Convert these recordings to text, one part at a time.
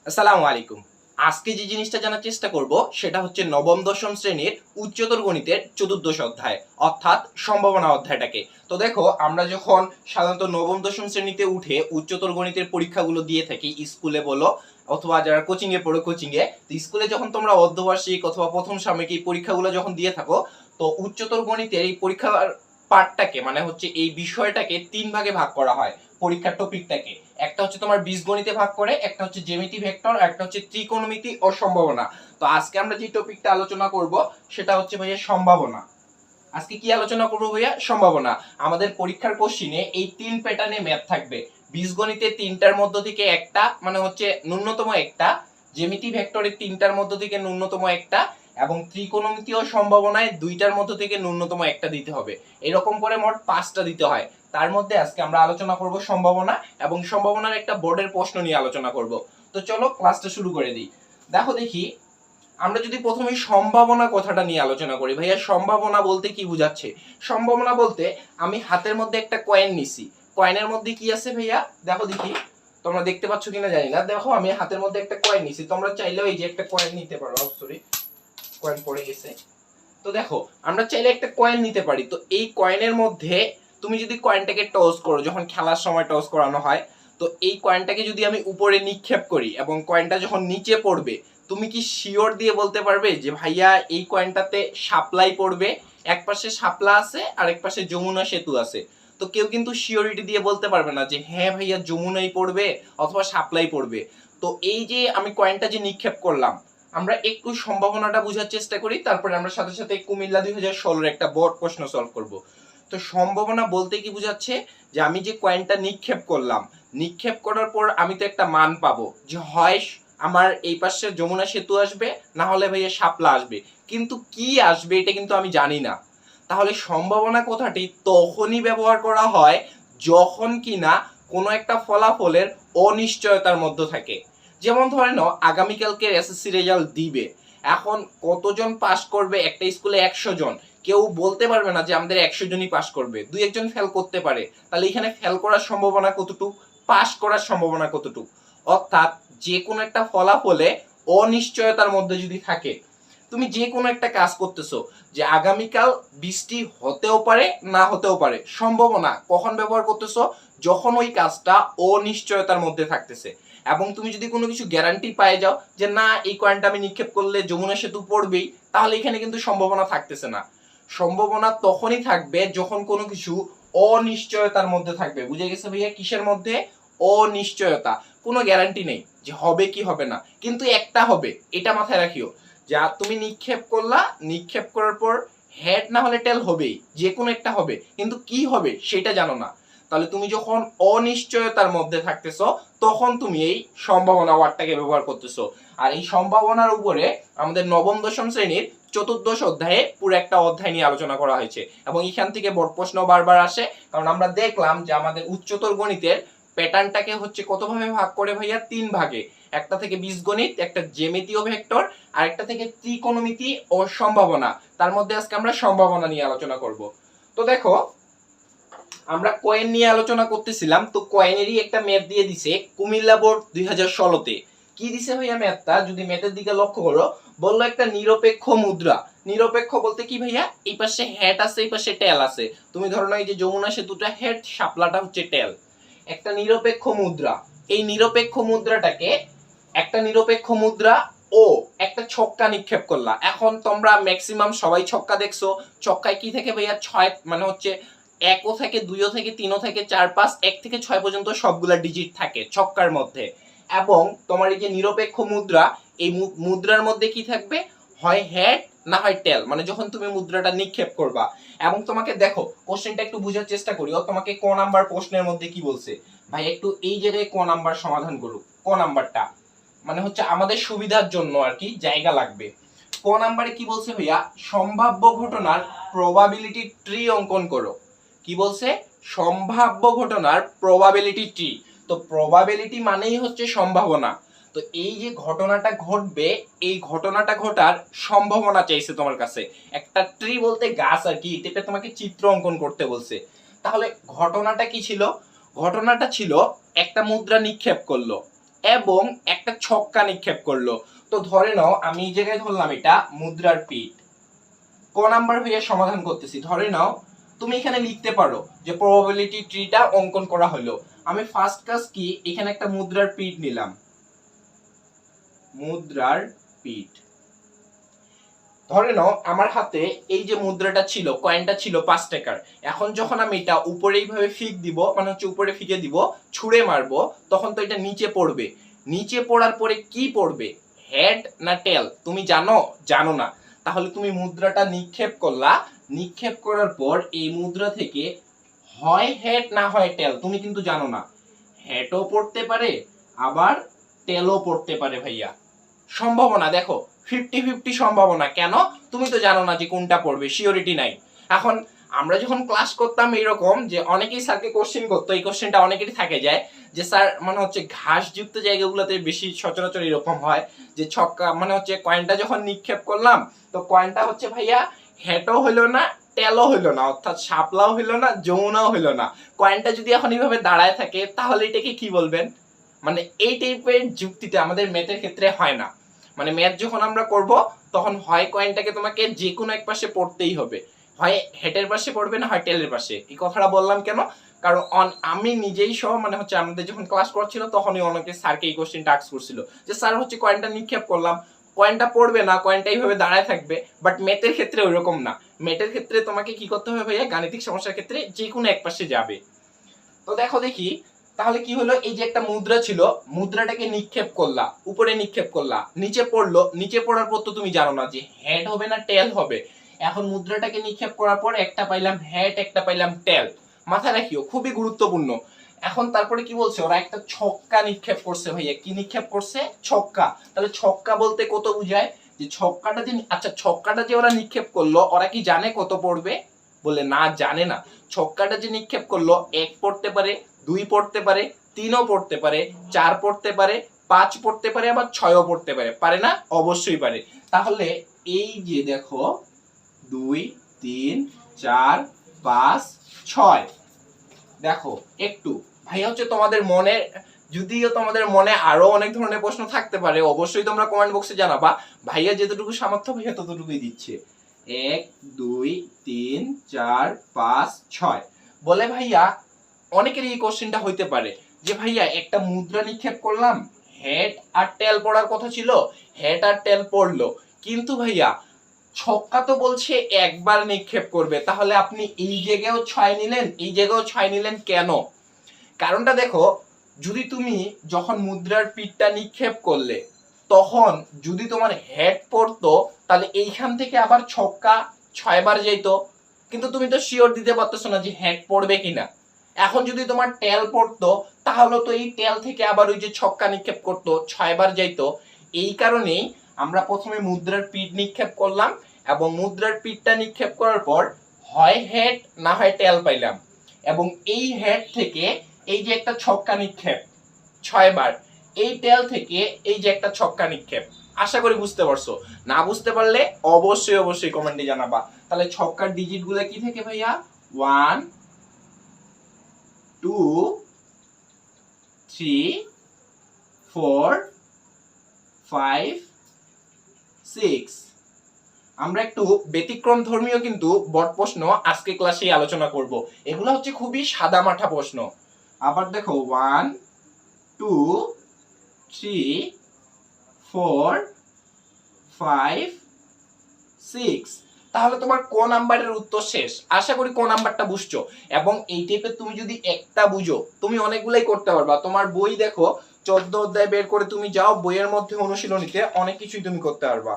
আসসালামু আলাইকুম। আজকে যে জিনিসটা জানার চেষ্টা করব সেটা হচ্ছে নবম দশম শ্রেণীর উচ্চতর গণিতের চতুর্দশ অধ্যায় অর্থাৎ সম্ভাবনা অধ্যায়টাকে। তো দেখো, আমরা যখন সাধারণত নবম দশম শ্রেণীতে উঠে উচ্চতর গণিতের পরীক্ষাগুলো দিয়ে থাকি, স্কুলে বলো অথবা যারা কোচিং এ পড়ো কোচিং এ, তো স্কুলে যখন তোমরা অর্ধবার্ষিক অথবা প্রথম সাময়িক এই পরীক্ষাগুলো যখন দিয়ে থাকো, তো উচ্চতর গণিতের এই পরীক্ষার পার্টটাকে মানে হচ্ছে এই বিষয়টাকে তিন ভাগে ভাগ করা হয়। পরীক্ষার টপিকটাকে একটা হচ্ছে তোমার বীজগণিতে ভাগ করে, একটা হচ্ছে জ্যামিতি ভেক্টর, আর একটা হচ্ছে ত্রিকোণমিতি ও সম্ভাবনা। তো আজকে আমরা যে টপিকটা আলোচনা করব সেটা হচ্ছে ভাইয়া সম্ভাবনা। আজকে কি আলোচনা করবো ভাইয়া? সম্ভাবনা। আমাদের পরীক্ষার কোশ্চিনে এই তিন প্যাটার্নে ম্যাথ থাকবে। বীজগণিতে তিনটার মধ্য থেকে একটা মানে হচ্ছে ন্যূনতম একটা, জ্যামিতি ভেক্টরের তিনটার মধ্য থেকে ন্যূনতম একটা, এবং ত্রিকোণমিতি ও সম্ভাবনায় দুইটার মধ্য থেকে ন্যূনতম একটা দিতে হবে। এরকম করে মোট পাঁচটা দিতে হয়। তার মধ্যে আজকে আমরা আলোচনা করব সম্ভাবনা, এবং সম্ভাবনার একটা বোর্ডের প্রশ্ন নিয়ে আলোচনা করব। তো চলো ক্লাসটা শুরু করে দিই। দেখো দেখি, আমরা যদি প্রথমে সম্ভাবনা কথাটা নিয়ে আলোচনা করি, ভাইয়া সম্ভাবনা বলতে কি বুঝাচ্ছে? সম্ভাবনা বলতে আমি হাতের মধ্যে একটা কয়েন নিছি, কয়েনের মধ্যে কি আছে ভাইয়া? দেখো দেখি, তোমরা দেখতে পাচ্ছ কিনা জানি না। দেখো, আমি হাতের মধ্যে একটা কয়েন নিছি, তোমরা চাইলেও এই যে একটা কয়েন নিতে পারো। সরি, কয়েন পড়ে গেছে। তো দেখো, আমরা চাইলে একটা কয়েন নিতে পারি। তো এই কয়েনের মধ্যে তুমি যদি কয়েনটাকে টস করো, যখন খেলার সময় টস করানো হয়, তো এই কয়েনটাকে যদি আমি উপরে নিক্ষেপ করি এবং কয়েনটা যখন নিচে পড়বে, তুমি কি শিওর দিয়ে বলতে পারবে যে ভাইয়া এই কয়েনটাতে শাপলাই পড়বে? এক পাশে শাপলা আছে আর এক পাশে যমুনা সেতু আছে। তো কেউ কিন্তু শিওরিটি দিয়ে বলতে পারবে না যে হ্যাঁ ভাইয়া যমুনাই পড়বে অথবা শাপলাই পড়বে। তো এই যে আমি কয়েনটা যে নিক্ষেপ করলাম, আমরা একটু সম্ভাবনাটা বোঝার চেষ্টা করি, তারপরে আমরা সাথে সাথে কুমিল্লা 2016 এর একটা বোর্ড প্রশ্ন সলভ করব। তো সম্ভাবনা বলতে কি বোঝাচ্ছে? যে আমি যে কয়েনটা নিক্ষেপ করলাম, নিক্ষেপ করার পর আমি তো একটা মান পাবো, যে হয় আমার এই পাশে যমুনা সেতু আসবে, না হলে ভাইয়া শাপলা আসবে। কিন্তু কি আসবে এটা কিন্তু আমি জানি না। তাহলে সম্ভাবনা কথাটি তখনই ব্যবহার করা হয় যখন কিনা কোনো একটা ফলাফলের অনিশ্চয়তার মধ্যে থাকে। যেমন ধরে নাও, আগামীকালকে এসএসসি রেজাল্ট দিবে। এখন কতজন পাস করবে? একটা স্কুলে 100 জন। কেউ বলতে পারবে না যে আমাদের 100 জনই পাস করবে, দুই একজন ফেল করতে পারে। তাহলে এখানে ফেল করার সম্ভাবনা কতটুকু, পাস করার সম্ভাবনা কতটুকু? অর্থাৎ যে কোনো একটা ফলাফলে অনিশ্চয়তার মধ্যে যদি থাকে, তুমি যে কোনো একটা কাজ করতেছো, যে আগামীকাল বৃষ্টি হতেও পারে না হতেও পারে, সম্ভাবনা কখন ব্যবহার করতেছো? যখন ওই কাজটা অনিশ্চয়তার মধ্যে থাকতেছে। এবং তুমি যদি কোনো কিছু গ্যারান্টি পায়ে যাও যে না, এই কয়েনটা আমি নিক্ষেপ করলে যমুনা সেতু পড়বেই, তাহলে এখানে কিন্তু সম্ভাবনা থাকতেছে না। সম্ভাবনা তখনই থাকবে যখন কোনো কিছু অনিশ্চয়তার মধ্যে থাকবে। বুঝে গেছে ভাইয়া? কিসের মধ্যে? অনিশ্চয়তা। কোনো গ্যারান্টি নেই যে হবে কি হবে না, কিন্তু একটা হবে, এটা মাথায় রাখিও। যা তুমি নিক্ষেপ করলা, নিক্ষেপ করার পর হেড না হলে টেল হবেই, যে কোনো একটা হবে, কিন্তু কি হবে সেটা জানো না। তাহলে তুমি যখন অনিশ্চয়তার মধ্যে থাকতেছো, তখন তুমি এই সম্ভাবনা ওয়ার্ডটাকে ব্যবহার করতেছো। আর এই সম্ভাবনার উপরে আমাদের নবম দশম শ্রেণীর চতুর্দশ অধ্যায়ে পুরো একটা অধ্যায় নিয়ে আলোচনা করা হয়েছে, এবং এখান থেকে বড় প্রশ্ন বারবার আসে। কারণ আমরা দেখলাম যে আমাদের উচ্চতর গণিতের প্যাটার্নটাকে হচ্ছে কত ভাবে ভাগ করে ভাইয়া? তিন ভাগে। একটা থেকে বীজগণিত, একটা জ্যামিতীয় ভেক্টর, আর একটা থেকে ত্রিকোণমিতি ও সম্ভাবনা। তার মধ্যে আজকে আমরা সম্ভাবনা নিয়ে আলোচনা করব। তো দেখো, আমরা কয়েন নিয়ে আলোচনা করতেছিলাম, তো কয়েনেরই একটা ম্যাথ দিয়ে দিছে কুমিল্লা বোর্ড 2016-তে। কি দিছে ভাইয়া ম্যাথটা? যদি ম্যাথের দিকে লক্ষ্য করো, বললো একটা নিরপেক্ষ মুদ্রা। নিরপেক্ষ বলতে কি ভাইয়া? এই পাশে হেড আছে, এই পাশে টেল আছে। তুমি ধরো না, এই যে যমুনা সেতুটা হেড, শাপলাটা হচ্ছে টেল। একটা নিরপেক্ষ মুদ্রা। এই নিরপেক্ষ মুদ্রাটাকে, একটা নিরপেক্ষ মুদ্রা ও একটা ছক্কা নিক্ষেপ করলা। এখন তোমরা ম্যাক্সিমাম সবাই ছক্কা দেখছো। ছক্কায় কি থাকে ভাইয়া? 6 মানে হচ্ছে 1ও থেকে 2ও থেকে 3ও থেকে 4 5 1 থেকে 6 পর্যন্ত সবগুলা ডিজিট থাকে ছক্কার মধ্যে। এবং তোমার এই যে নিরপেক্ষ মুদ্রা, এই মুদ্রার মধ্যে কি থাকবে? হয় হেড না হয় টেল, মানে যখন তুমি মুদ্রাটা নিক্ষেপ করবা। এবং তোমাকে দেখো, কোশ্চেনটা একটু বোঝার চেষ্টা করিও। তোমাকে ক নাম্বার প্রশ্নের মধ্যে কি বলছে? ভাই একটু এই জায়গায় ক নাম্বার সমাধান করো। ক নাম্বারটা মানে হচ্ছে আমাদের সুবিধার জন্য আর কি জায়গা লাগবে। ক নাম্বারে কি বলছে ভাইয়া? সম্ভাব্য ঘটনার প্রবাবিলিটি ট্রি অঙ্কন করো। কি বলছে? সম্ভাব্য ঘটনার প্রবাবিলিটি ট্রি। তো প্রবাবিলিটি মানেই হচ্ছে সম্ভাবনা। তো এই যে ঘটনাটা ঘটবে, এই ঘটনাটা ঘটার সম্ভাবনা চাইছে তোমার কাছে। একটা ট্রি বলতে গাছ আর কি, এটাতে তোমাকে চিত্র অঙ্কন করতে বলছে। তাহলে ঘটনাটা কি ছিল? ঘটনাটা ছিল একটা মুদ্রা নিক্ষেপ করলো, এবং একটা ছক্কা নিক্ষেপ করলো। তো ধরে নাও আমি এই জায়গায় ধরলাম এটা মুদ্রার পিঠ। ক নাম্বার ভাইয়া সমাধান করতেছি। ধরে নাও তুমি এখানে লিখতে পারো যে প্রবাবিলিটি ট্রিটা অঙ্কন করা হলো। আমি ফার্স্ট কাজ কি, এখানে একটা মুদ্রার পিঠ নিলাম, মুদ্রার পিঠ। ধরে নাও আমার হাতে এই যে মুদ্রাটা ছিল, কয়েনটা ছিল 5 টাকার। এখন যখন আমি এটা উপরে এইভাবে ফিক দিব, মানে হচ্ছে উপরে ফিকে দিব, ছুঁড়ে মারবো, তখন তো এটা নিচে পড়বে। নিচে পড়ার পরে কি পড়বে, হেড না টেল? তুমি জানো? জানো না। তাহলে তুমি মুদ্রাটা নিক্ষেপ করলা, নিক্ষেপ করার পর এই মুদ্রা থেকে হয় হেড না হয় টেল, তুমি কিন্তু জানো না। হেডও পড়তে পারে আবার টেলও পড়তে পারে ভাইয়া। সম্ভাবনা দেখো 50-50 সম্ভাবনা। কেন? তুমি তো জানো না যে কোনটা পড়বে, সিওরিটি নাই। এখন আমরা যখন ক্লাস করতাম এরকম যে অনেকেই স্যারকে কোশ্চেন করতো, এই কোশ্চেনটা অনেকেরই থাকে যায় যে স্যার মানে হচ্ছে ঘাসযুক্ত জায়গাগুলোতে বেশি সচরাচর এরকম হয় যে ছক্কা মানে হচ্ছে কয়েনটা যখন নিক্ষেপ করলাম, তো কয়েনটা হচ্ছে ভাইয়া হেটও হইলো না টেলও হইলো না, অর্থাৎ শাপলাও হইলো না যমুনাও হইলো না। কয়েনটা যদি এখন এইভাবে দাঁড়ায় থাকে তাহলে এটাকে কি বলবেন? মানে এই টাইপের যুক্তিটা আমাদের ম্যাথের ক্ষেত্রে হয় না। মানে ম্যাথ যখন আমরা করব তখন হয় কয়েনটাকে তোমাকে যে কোনো এক পাশে পড়তেই হবে, হয় হেডের পাশে পড়বে না হয় টেলের পাশে। এই কথাটা বললাম কেন? কারণ আমি নিজেই সহ মানে হচ্ছে আমাদের যখন ক্লাস করছিল তখনই অনেকে স্যারকে এই কোশ্চেনটা আস্ক করছিল যে স্যার হচ্ছে কয়েনটা নিক্ষেপ করলাম, কয়েনটা পড়বে না, কয়েনটা এইভাবে দাঁড়ায় থাকবে। বাট ম্যাথের ক্ষেত্রে ওইরকম না। ম্যাথের ক্ষেত্রে তোমাকে কি করতে হবে ভাইয়া, গাণিতিক সমস্যার ক্ষেত্রে যে কোনো এক পাশে যাবে। তো দেখো দেখি তাহলে কি হলো, এই যে একটা মুদ্রা ছিল, মুদ্রাটাকে নিক্ষেপ করলা, উপরে নিক্ষেপ করলা, নিচে পড়লো, নিচে পড়ার পর তো তুমি জানো না যে হেড হবে না টেল হবে। এখন মুদ্রাটাকে নিক্ষেপ করার পর একটা পাইলাম হেড, একটা পাইলাম টেল। মাথায় রাখিও, খুবই গুরুত্বপূর্ণ। এখন তারপরে কি বলছে, ওরা একটা ছক্কা নিক্ষেপ করছে ভাইয়া। কি নিক্ষেপ করছে? ছক্কা। তাহলে ছক্কা বলতে কত বুঝায়? যে ছক্কাটা যে, আচ্ছা ছক্কাটা যে ওরা নিক্ষেপ করলো, ওরা কি জানে কত পড়বে? বলে না, জানে না। ছক্কাটা যে নিক্ষেপ করলো, 1 পড়তে পারে, 2 পড়তে পারে, 3ও পড়তে পারে, 4 পড়তে পারে, 5 পড়তে পারে, আবার 6ও পড়তে পারে। পারে না? অবশ্যই পারে। তাহলে এই যে দেখো 2 3 4 5 6, দেখো একটু ভাইয়া হচ্ছে তোমাদের মনে, যদিও তোমাদের মনে আরো অনেক ধরনের প্রশ্ন থাকতে পারে, অবশ্যই তোমরা কমেন্ট বক্সে জানাবা। ভাইয়া যতটুকু সামর্থ্য ভাইয়া ততটুকুই দিচ্ছে। 1 2 3 4 5 6 বলে ভাইয়া অনেকের এই কোশ্চেনটা হইতে পারে যে ভাইয়া একটা মুদ্রা নিক্ষেপ করলাম, হেড আর টেল পড়ার কথা ছিল, হেড আর টেল পড়লো, কিন্তু ভাইয়া ছক্কা তো বলছে একবার নিক্ষেপ করবে, তাহলে আপনি এই জায়গায়ও 6 নিলেন, এই জায়গায়ও 6 নিলেন কেন? কারণটা দেখো, যদি তুমি যখন মুদ্রার পিঠটা নিক্ষেপ করলে তখন যদি তোমার হেড পড়তো, তাহলে এইখান থেকে আবার ছক্কা 6 বার যাইতো, কিন্তু তুমি তো শিওর দিতে পারতেছো না যে হেড পড়বে কিনা। এখন যদি তোমার টেল পড়তো, তাহলে তো এই টেল থেকে আবার ওই যে ছক্কা নিক্ষেপ করতো, 6 বার যাইতো। এই কারণেই আমরা প্রথমে মুদ্রার পিঠ নিক্ষেপ করলাম, এবং মুদ্রার পিঠটা নিক্ষেপ করার পর হয় হেড না হয় টেল পাইলাম, এবং এই হেড থেকে এই যে একটা ছক্কা নিক্ষেপ 6 বার, এই টেল থেকে এই যে একটা ছক্কা নিক্ষেপ। আশা করি বুঝতে পারছো। না বুঝতে পারলে অবশ্যই অবশ্যই কমেন্টে জানাবা। তাহলে ছক্কার ডিজিট গুলো কি থাকে ভাইয়া? 1 2 3 4 5 6। আমরা একটু ব্যতিক্রম ধর্মীয় কিন্তু বট প্রশ্ন আজকে ক্লাসে আলোচনা করব। এগুলো হচ্ছে খুবই সাদামাঠা প্রশ্ন। আবার দেখো 1 2 3 4 5 6। তাহলে তোমার ক নাম্বারের উত্তর শেষ। আশা করি ক নাম্বারটা বুঝছো। এবং এই টাইপের তুমি যদি একটা বুঝো, তুমি অনেকগুলাই করতে পারবা। তোমার বই দেখো 14 অধ্যায় বের করে তুমি যাও, বইয়ের মধ্যে অনুশীলনীতে অনেক কিছুই তুমি করতে পারবা।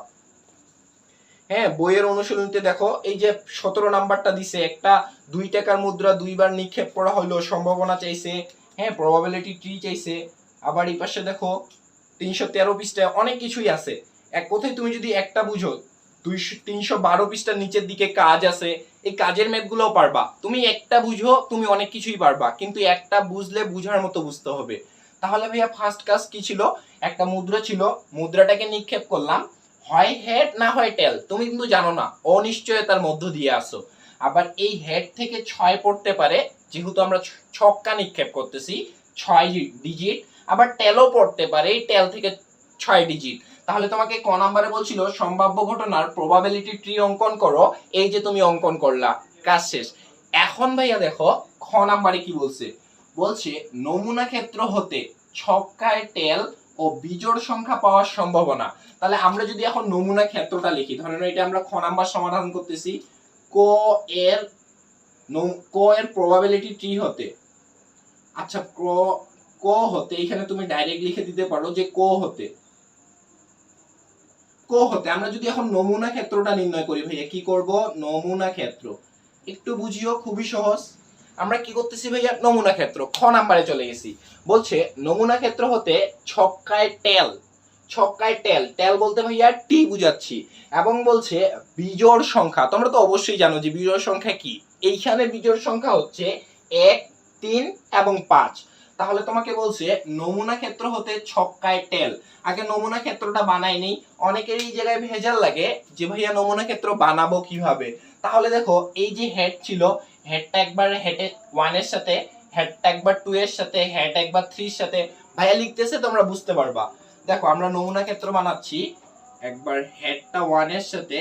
হ্যাঁ, বইয়ের অনুশীলনীতে দেখো এই যে 17 নাম্বারটা দিছে, একটা 2 টাকার মুদ্রা 2 বার নিক্ষেপ করা হলো, সম্ভাবনা চাইছে, হ্যাঁ প্রবাবিলিটি ট্রি চাইছে। আবার এই পাশে দেখো 313 পৃষ্ঠায় অনেক কিছুই আছে। এক কথায় তুমি যদি একটা বুঝো, 312 পৃষ্ঠার নিচের দিকে কাজ আছে, এই কাজের ম্যাথগুলোও পারবা। তুমি একটা বুঝো, তুমি অনেক কিছুই পারবা, কিন্তু একটা বুঝলে বুঝার মতো বুঝতে হবে। তাহলে ভাইয়া ফার্স্ট কাজ কি ছিল? একটা মুদ্রা ছিল, মুদ্রাটাকে নিক্ষেপ করলাম, হয় হেড না হয় টেল, তুমি কিন্তু জানো না, অনিশ্চয়তার মধ্য দিয়ে আসো। আবার এই হেড থেকে 6 পড়তে পারে, যেহেতু আমরা ছক্কা নিক্ষেপ করতেছি, 6 ডিজিট। আবার টেলও পড়তে পারে, এই টেল থেকে 6 ডিজিট। তাহলে তোমাকে ক নাম্বারে বলছিল সম্ভাব্য ঘটনার প্রবাবিলিটি ট্রি অঙ্কন করো, এই যে তুমি অঙ্কন করলা, কাজ শেষ। এখন ভাইয়া দেখো খ নাম্বারে কি বলছে, বলছে নমুনা ক্ষেত্র হতে ছক্কায় টেল ও বিজোড় সংখ্যা পাওয়ার সম্ভাবনা। তাহলে আমরা যদি এখন নমুনা ক্ষেত্রটা লিখি, ধরেন এটা আমরা খ নাম্বার সমাধান করতেছি, ক এর প্রবাবিলিটি ট্রি হতে, আচ্ছা ক হতে এখানে তুমি ডাইরেক্ট লিখে দিতে পারো যে ক হতে আমরা যদি এখন নমুনা ক্ষেত্রটা নির্ণয় করি ভাইয়া, কি করব, নমুনা ক্ষেত্র একটু বুঝিও, খুবই সহজ। আমরা কি করতেছি ভাইয়া, নমুনা ক্ষেত্র খ নাম্বারে চলে গেছি। বলছে নমুনা ক্ষেত্র হতে ছক্কায় টেল, টেল বলতে ভাইয়া টি বুঝাচ্ছি, এবং বলছে বিজোড় সংখ্যা। তোমরা তো অবশ্যই জানো যে বিজোড় সংখ্যা কি, এইখানে বিজোড় সংখ্যা হচ্ছে 1, 3 এবং 5। তাহলে তোমাকে বলছে নমুনা ক্ষেত্র হতে ছক্কায় টেল। আগে নমুনা ক্ষেত্রটা বানাই নেই, অনেকের এই জায়গায় ভেজাল লাগে যে ভাইয়া নমুনা ক্ষেত্র বানাবো কিভাবে। তাহলে দেখো এই যে হেড ছিল, হেডটা একবার হেড 1 এর সাথে, হেডটা একবার 2 এর সাথে, হেড একবার 3 এর সাথে, ভাইয়া লিখতেছে তোমরা বুঝতে পারবা। দেখো আমরা নমুনা ক্ষেত্র বানাচ্ছি, একবার হেডটা 1 এর সাথে,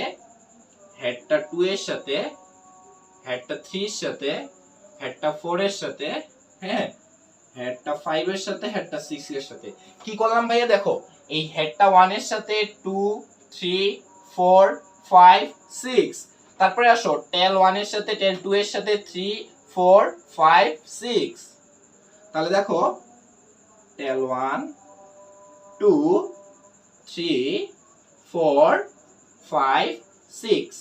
হেডটা 2 এর সাথে, হেডটা 3 এর সাথে, হেডটা 4 এর সাথে, হ্যাঁ হেডটা 5 এর সাথে, হেডটা 6 এর সাথে। কি করলাম ভাইয়া, দেখো এই হেডটা 1 এর সাথে 2 3 4 5 6, তারপরে আসো টেল 1 এর সাথে, টেল 2 এর সাথে 3 4 5 6। তাহলে দেখো টেল 1 2 3 4 5 6।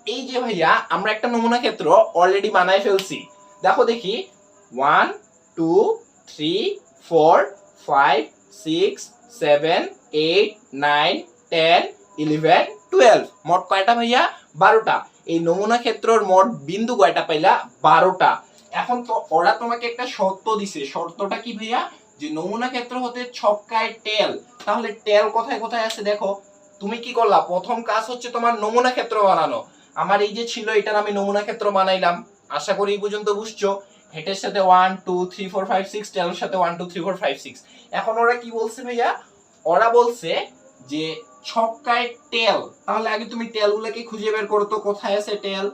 এই যে ভাইয়া আমরা একটা নমুনা ক্ষেত্র অলরেডি বানায় ফেলছি। দেখো দেখি 1 2 3 4 5 6 7 8 9 10 11 12, মোট কয়টা ভাইয়া, 12টা। এই নমুনা ক্ষেত্রের মোট বিন্দু কয়টা পাইলা, 12টা। এখন তো ওরা তোমাকে একটা শর্ত দিছে, শর্তটা কি ভাইয়া, যে নমুনা ক্ষেত্র হতে ছক্কায় টেল। তাহলে টেল কোথায় কোথায় আছে দেখো, তুমি কি করলা, প্রথম কাজ হচ্ছে তোমার নমুনা ক্ষেত্র বানানো। আমার এই যে ছিল এটার আমি নমুনা ক্ষেত্র বানাইলাম, আশা করি এই পর্যন্ত বুঝছো। হেডের সাথে 1 2 3 4 5 6, টেলের সাথে 1 2 3 4 5 6। এখন ওরা কি বলছে ভাইয়া, ওরা বলছে যে ছক্কায় টেল। তাহলে আগে তুমি টেলগুলোকে খুঁজে বের করো তো, কোথায় আছে টেল,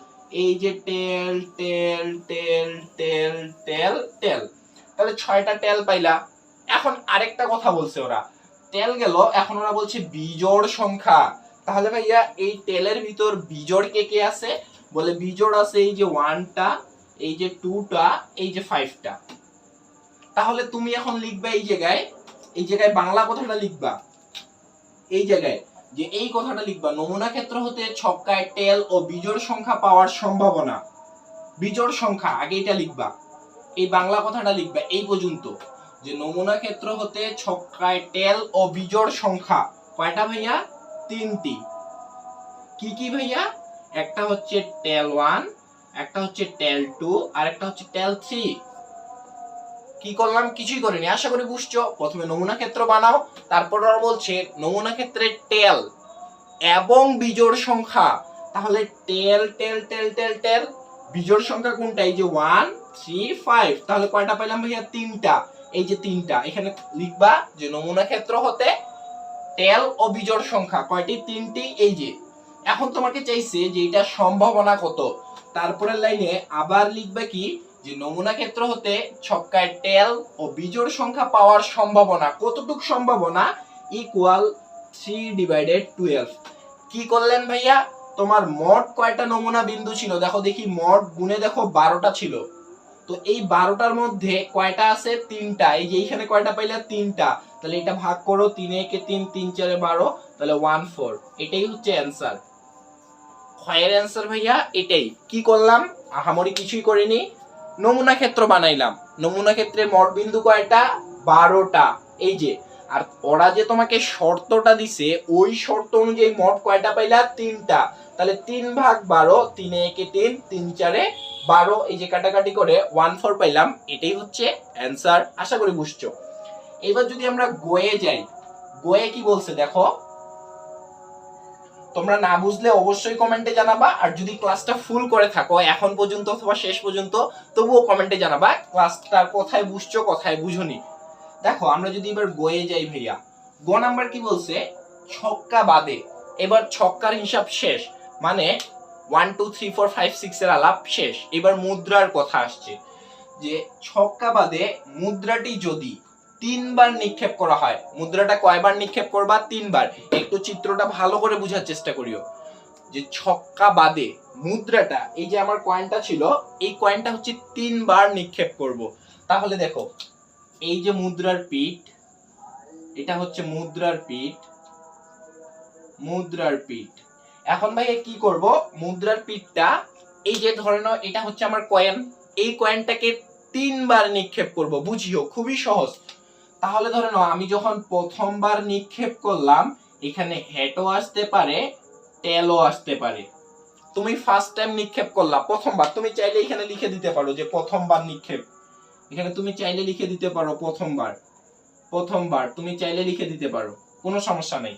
এই যে টেল টেল টেল টেল টেল টেল, তাহলে 6টা টেল পাইলা। এখন আরেকটা কথা বলছে ওরা, টেল গেল, এখন ওরা বলছে বিজোড় সংখ্যা। তাহলে ভাইয়া এই টেলের ভিতর বিজোড় কে কে আছে, বলে বিজোড় আছে এই যে 1টা, এই যে 2টা, এই যে 5টা। তাহলে তুমি এখন লিখবা এই জায়গায় বাংলা কথাটা লিখবা, এই জায়গায় যে এই কথাটা লিখবা, নমুনা ক্ষেত্র হতে ছক্কায় টেল ও বিজোড় সংখ্যা পাওয়ার সম্ভাবনা। বিজোড় সংখ্যা আগে এটা লিখবা, এই বাংলা কথাটা লিখবা এই পর্যন্ত, যে নমুনা ক্ষেত্র হতে ছক্কায় টেল ও বিজোড় সংখ্যা কয়টা ভাইয়া, 3টি। কি কি ভাইয়া, একটা হচ্ছে টেল 1, একটা হচ্ছে টেল 2, আর একটা হচ্ছে টেল 3। কি করলাম, কিছুই করিনি, আশা করি বুঝছো। প্রথমে নমুনা ক্ষেত্র বানাও, তারপর ওরা বলছে নমুনা ক্ষেত্রে টেল এবং বিজোড় সংখ্যা। তাহলে টেল টেল টেল টেল টেল, বিজোড় সংখ্যা কোনটা, এই যে 1 3 5। তাহলে কয়টা পেলাম ভাইয়া, 3টা। এই যে 3টা, এখানে লিখবা যে নমুনা ক্ষেত্র হতে টেল ও বিজোড় সংখ্যা কয়টি, 3টি। এই যে এখন তোমাকে চাইছে যে এটা সম্ভাবনা কত, তারপরের লাইনে আবার লিখবে কি, যে নমুনা ক্ষেত্র হতে ছক্কায় টেল ও বিজোড় সংখ্যা পাওয়ার সম্ভাবনা, কতটুক সম্ভাবনা, ইকুয়াল 3/12। কি করলেন ভাইয়া, তোমার মোট কয়টা নমুনা বিন্দু ছিল দেখো দেখি, মোট গুণে দেখো 12টা ছিল। তো এই 12টার মধ্যে কয়টা আছে, 3টা। এই যে এইখানে কয়টা পাইলা, 3টা। তাহলে এটা ভাগ করো, 3 একে 3 3 4 12, তাহলে 14। এটাই হচ্ছে অ্যানসার। ক্ষয়ের অ্যানসার ভাইয়া এটাই। কি করলাম, আহামরি কিছুই করিনি, নমুনা ক্ষেত্র বানাইলাম। নমুনা ক্ষেত্রে মোট বিন্দু কয়টা, 12টা। এই যে, আর ওরা যে তোমাকে শর্তটা দিছে, ওই শর্ত অনুযায়ী মোট কয়টা পাইলা, 3টা। তাহলে 3 ভাগ 12, 3 একে 3 3 4 12, এই যে কাটাকাটি করে 14 পাইলাম। এটাই হচ্ছে অ্যানসার, আশা করি বুঝছো। এবার যদি আমরা গোয়ে যাই, গোয়ে কি বলছে দেখো, তোমরা না বুঝলে অবশ্যই কমেন্টে জানাবা, আর যদি ক্লাসটা ফুল করে থাকো এখন পর্যন্ত অথবা শেষ পর্যন্ত, তবুও কমেন্টে জানাবা ক্লাসটা কোথায় বুঝছো কোথায় বুঝোনি। দেখো আমরা যদি এবার গয়ে যাই ভাইয়া, গ নাম্বার কি বলছে, ছক্কা বাদে। এবার ছক্কার হিসাব শেষ, মানে 1 2 3 4 5 6 এর আলাপ শেষ। এবার মুদ্রার কথা আসছে, যে ছক্কা বাদে মুদ্রাটি যদি 3 বার নিক্ষেপ করা হয়, মুদ্রাটা কয়বার নিক্ষেপ করবা? 3 বার। একটু চিত্রটা ভালো করে বোঝার চেষ্টা করিও, যে ছক্কা বাদে মুদ্রাটা, এই যে আমার কয়েনটা ছিল, এই কয়েনটা হচ্ছে 3 বার নিক্ষেপ করব। তাহলে দেখো, এই যে মুদ্রার পিঠ, এটা হচ্ছে মুদ্রার পিঠ, মুদ্রার পিঠ। এখন ভাই কি করব, মুদ্রার পিঠটা, এই যে ধরে নাও এটা হচ্ছে আমার কয়েন, এই কয়েনটাকে 3 বার নিক্ষেপ করব। বুঝিও, খুবই সহজ। তাহলে ধরে নাও আমি যখন প্রথমবার নিক্ষেপ করলাম, এখানে হেডও আসতে পারে, টেলও আসতে পারে। তুমি ফার্স্ট টাইম নিক্ষেপ করলা, প্রথমবার, তুমি চাইলে এখানে লিখে দিতে পারো যে প্রথমবার নিক্ষেপ, এখানে তুমি চাইলে লিখে দিতে পারো প্রথমবার, প্রথমবার তুমি চাইলে লিখে দিতে পারো, কোনো সমস্যা নেই।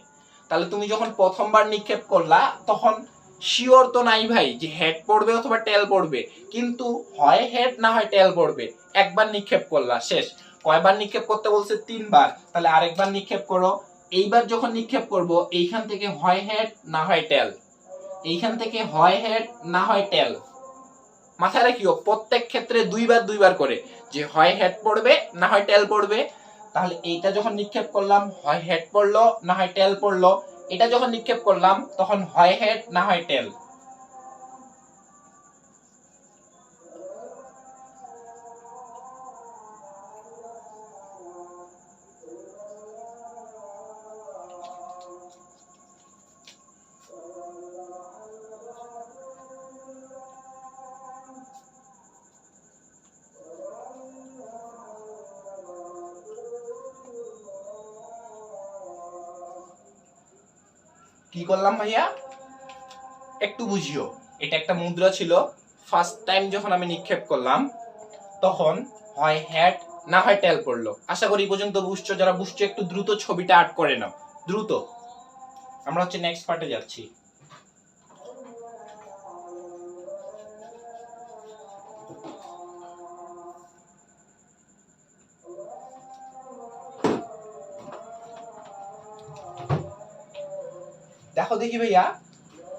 তাহলে তুমি যখন প্রথমবার নিক্ষেপ করলা, তখন শিওর তো নাই ভাই যে হেড পড়বে অথবা টেল পড়বে, কিন্তু হয় হেড না হয় টেল পড়বে। একবার নিক্ষেপ করলা, শেষ। কয়বার নিক্ষেপ করতে বলছে? 3 বার। তাহলে আরেকবার নিক্ষেপ করো। এইবার যখন নিক্ষেপ করব, এইখান থেকে হয় হেড না হয় টেল, এইখান থেকে হয় হেড না হয় টেল। মাথায় রাখিও, প্রত্যেক ক্ষেত্রে 2 বার 2 বার করে, যে হয় হেড পড়বে না হয় টেল পড়বে। তাহলে এইটা যখন নিক্ষেপ করলাম, হয় হেড পড়লো না হয় টেল পড়লো। এটা যখন নিক্ষেপ করলাম, তখন হয় হেড না হয় টেল। কি করলাম ভাইয়া, একটু বুঝিও। এটা একটা মুদ্রা ছিল, ফার্স্ট টাইম যখন আমি নিক্ষেপ করলাম, তখন হয় হেড না হয় টেল পড়লো। আশা করি এই পর্যন্ত বুঝছো। যারা বুঝছো একটু দ্রুত ছবিটা আর্ট করে নাও, দ্রুত। আমরা হচ্ছে নেক্সট পার্টে যাচ্ছি। দেখো দেখি ভাইয়া,